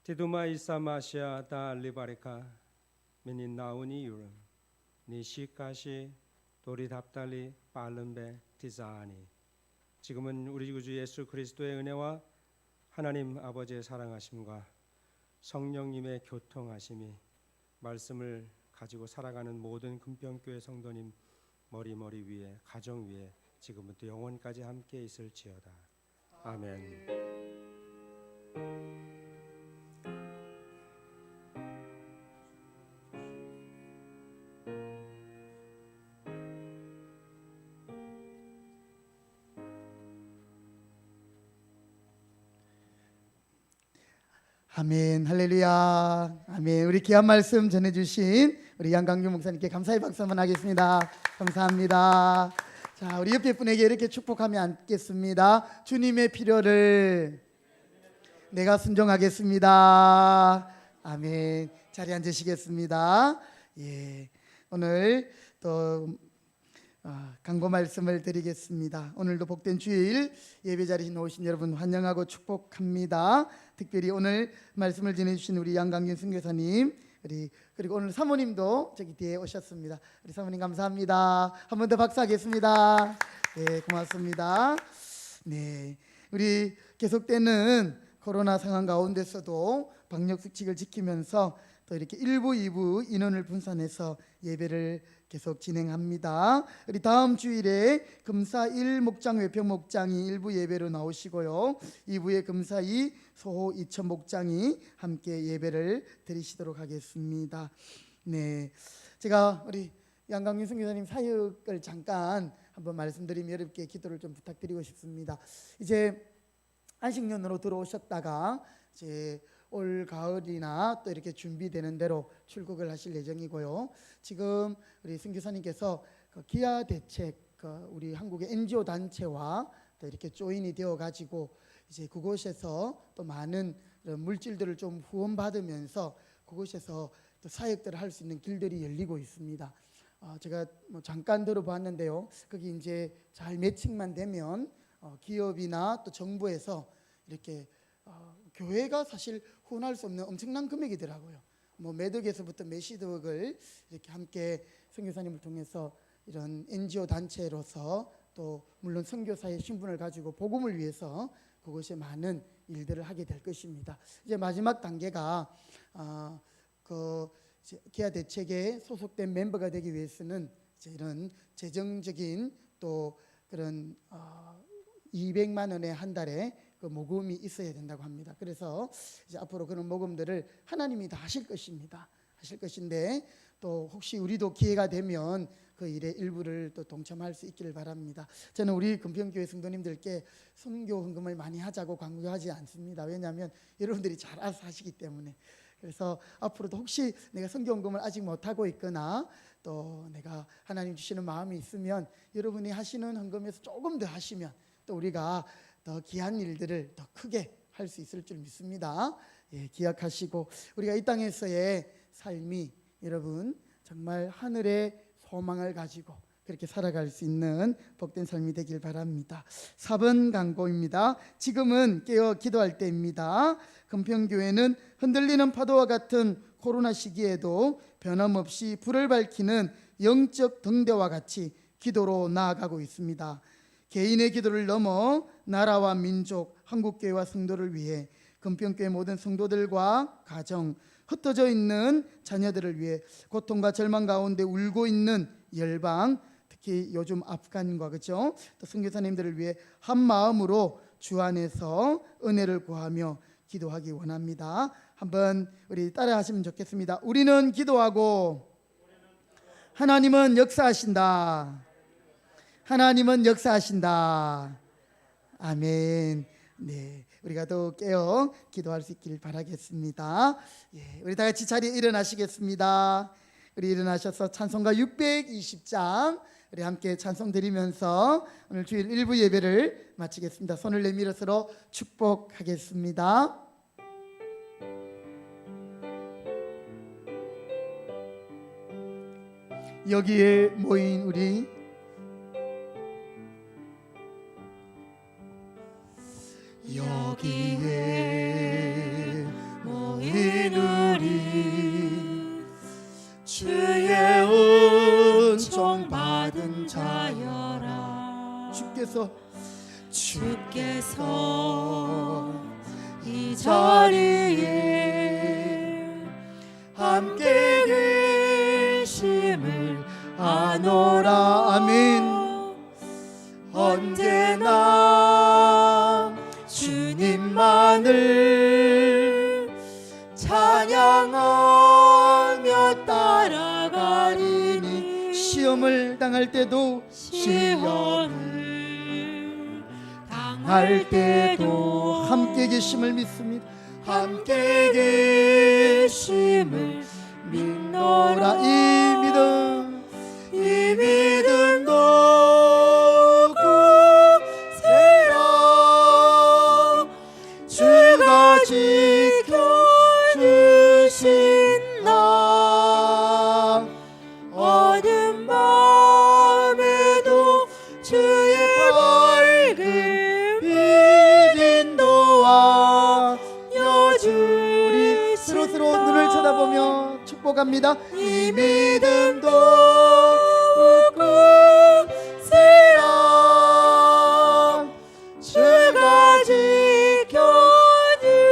Tiduma isa masya da libarika minin nauni yurum ni shikashi 도리 답달리 빠른배 디자니. 지금은 우리 구주 예수 그리스도의 은혜와 하나님 아버지의 사랑하심과 성령님의 교통하심이 말씀을 가지고 살아가는 모든 금평교회 성도님 머리 위에 가정 위에 지금부터 영원까지 함께 있을지어다. 아멘. 아멘. 할렐루야. 아멘. 우리 귀한 말씀 전해주신 우리 양강규 목사님께 감사의 박수 한번 하겠습니다. 감사합니다. 자, 우리 옆에 분에게 이렇게 축복하며 앉겠습니다. 주님의 필요를 내가 순종하겠습니다. 아멘. 자리에 앉으시겠습니다. 예, 오늘 또 강고 말씀을 드리겠습니다. 오늘도 복된 주일 예배 자리에 오신 여러분 환영하고 축복합니다. 특별히 오늘 말씀을 전해주신 우리 양강균 선교사님, 그리고 오늘 사모님도 저기 뒤에 오셨습니다. 우리 사모님 감사합니다. 한 번 더 박수하겠습니다. 네, 고맙습니다. 네, 우리 계속되는 코로나 상황 가운데서도 방역 수칙을 지키면서 또 이렇게 1부, 2부 인원을 분산해서 예배를 계속 진행합니다. 우리 다음 주일에 금사 1 목장 외평 목장이 1부 예배로 나오시고요. 2부에 금사 2 소호 2천 목장이 함께 예배를 드리시도록 하겠습니다. 네, 제가 우리 양강윤 선교사님 사역을 잠깐 한번 말씀드리며 여러분께 기도를 좀 부탁드리고 싶습니다. 이제 안식년으로 들어오셨다가 이제 올 가을이나 또 이렇게 준비되는 대로 출국을 하실 예정이고요. 지금 우리 선교사님께서 기아 대책 우리 한국의 NGO 단체와 또 이렇게 조인이 되어 가지고 이제 그곳에서 또 많은 물질들을 좀 후원받으면서 그곳에서 또 사역들을 할 수 있는 길들이 열리고 있습니다. 제가 뭐 잠깐 들어봤는데요. 거기 이제 잘 매칭만 되면 기업이나 또 정부에서 이렇게 교회가 사실 후원할 수 없는 엄청난 금액이더라고요. 뭐 매덕에서부터 몇십억을 이렇게 함께 선교사님을 통해서 이런 NGO 단체로서 또 물론 선교사의 신분을 가지고 복음을 위해서 그것에 많은 일들을 하게 될 것입니다. 이제 마지막 단계가 기아 대책에 소속된 멤버가 되기 위해서는 이제 이런 재정적인 또 그런 200만 원에 한 달에 그 모금이 있어야 된다고 합니다. 그래서 이제 앞으로 그런 모금들을 하나님이 다 하실 것입니다. 하실 것인데 또 혹시 우리도 기회가 되면 그 일의 일부를 또 동참할 수 있기를 바랍니다. 저는 우리 금평교회 성도님들께 선교 헌금을 많이 하자고 강요하지 않습니다. 왜냐하면 여러분들이 잘 알아서 하시기 때문에. 그래서 앞으로도 혹시 내가 선교 헌금을 아직 못하고 있거나 또 내가 하나님 주시는 마음이 있으면 여러분이 하시는 헌금에서 조금 더 하시면 또 우리가 더 귀한 일들을 더 크게 할 수 있을 줄 믿습니다. 예, 기억하시고 우리가 이 땅에서의 삶이 여러분 정말 하늘의 소망을 가지고 그렇게 살아갈 수 있는 복된 삶이 되길 바랍니다. 4번 강고입니다. 지금은 깨어 기도할 때입니다. 금평교회는 흔들리는 파도와 같은 코로나 시기에도 변함없이 불을 밝히는 영적 등대와 같이 기도로 나아가고 있습니다. 개인의 기도를 넘어 나라와 민족, 한국교회와 성도를 위해 금평교회 모든 성도들과 가정, 흩어져 있는 자녀들을 위해 고통과 절망 가운데 울고 있는 열방, 특히 요즘 아프간과 그렇죠? 또 선교사님들을 위해 한 마음으로 주 안에서 은혜를 구하며 기도하기 원합니다. 한번 우리 따라 하시면 좋겠습니다. 우리는 기도하고 하나님은 역사하신다. 하나님은 역사하신다. 아멘. 네, 우리가 더 깨어 기도할 수 있기를 바라겠습니다. 예, 우리 다 같이 자리에 일어나시겠습니다. 우리 일어나셔서 찬송가 620장 우리 함께 찬송 드리면서 오늘 주일 1부 예배를 마치겠습니다. 손을 내밀어 서로 축복하겠습니다. 여기에 모인 우리 여기에 모인 우리 주의 은총 받은 자여라. 주께서 이 자리에 함께 계심을 아노라. 아멘. 언제나 주님만을 찬양하며 따라가리니 시험을 당할 때도 당할 때도 함께 계심을 믿습니다. 함께 계심을 믿노라. 이 믿음도 굳세라. 주가 지켜주신 나 어둠 밤에도 주의 밝은 빛 인도와 여주. 우리 스스로 눈을 쳐다보며 축복합니다. 이 믿음도 굳세라. 주가 지켜주신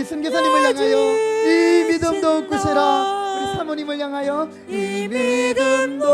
선교사님을 향하여 이 믿음도 꾸세라. 우리 사모님을 향하여 이 믿음도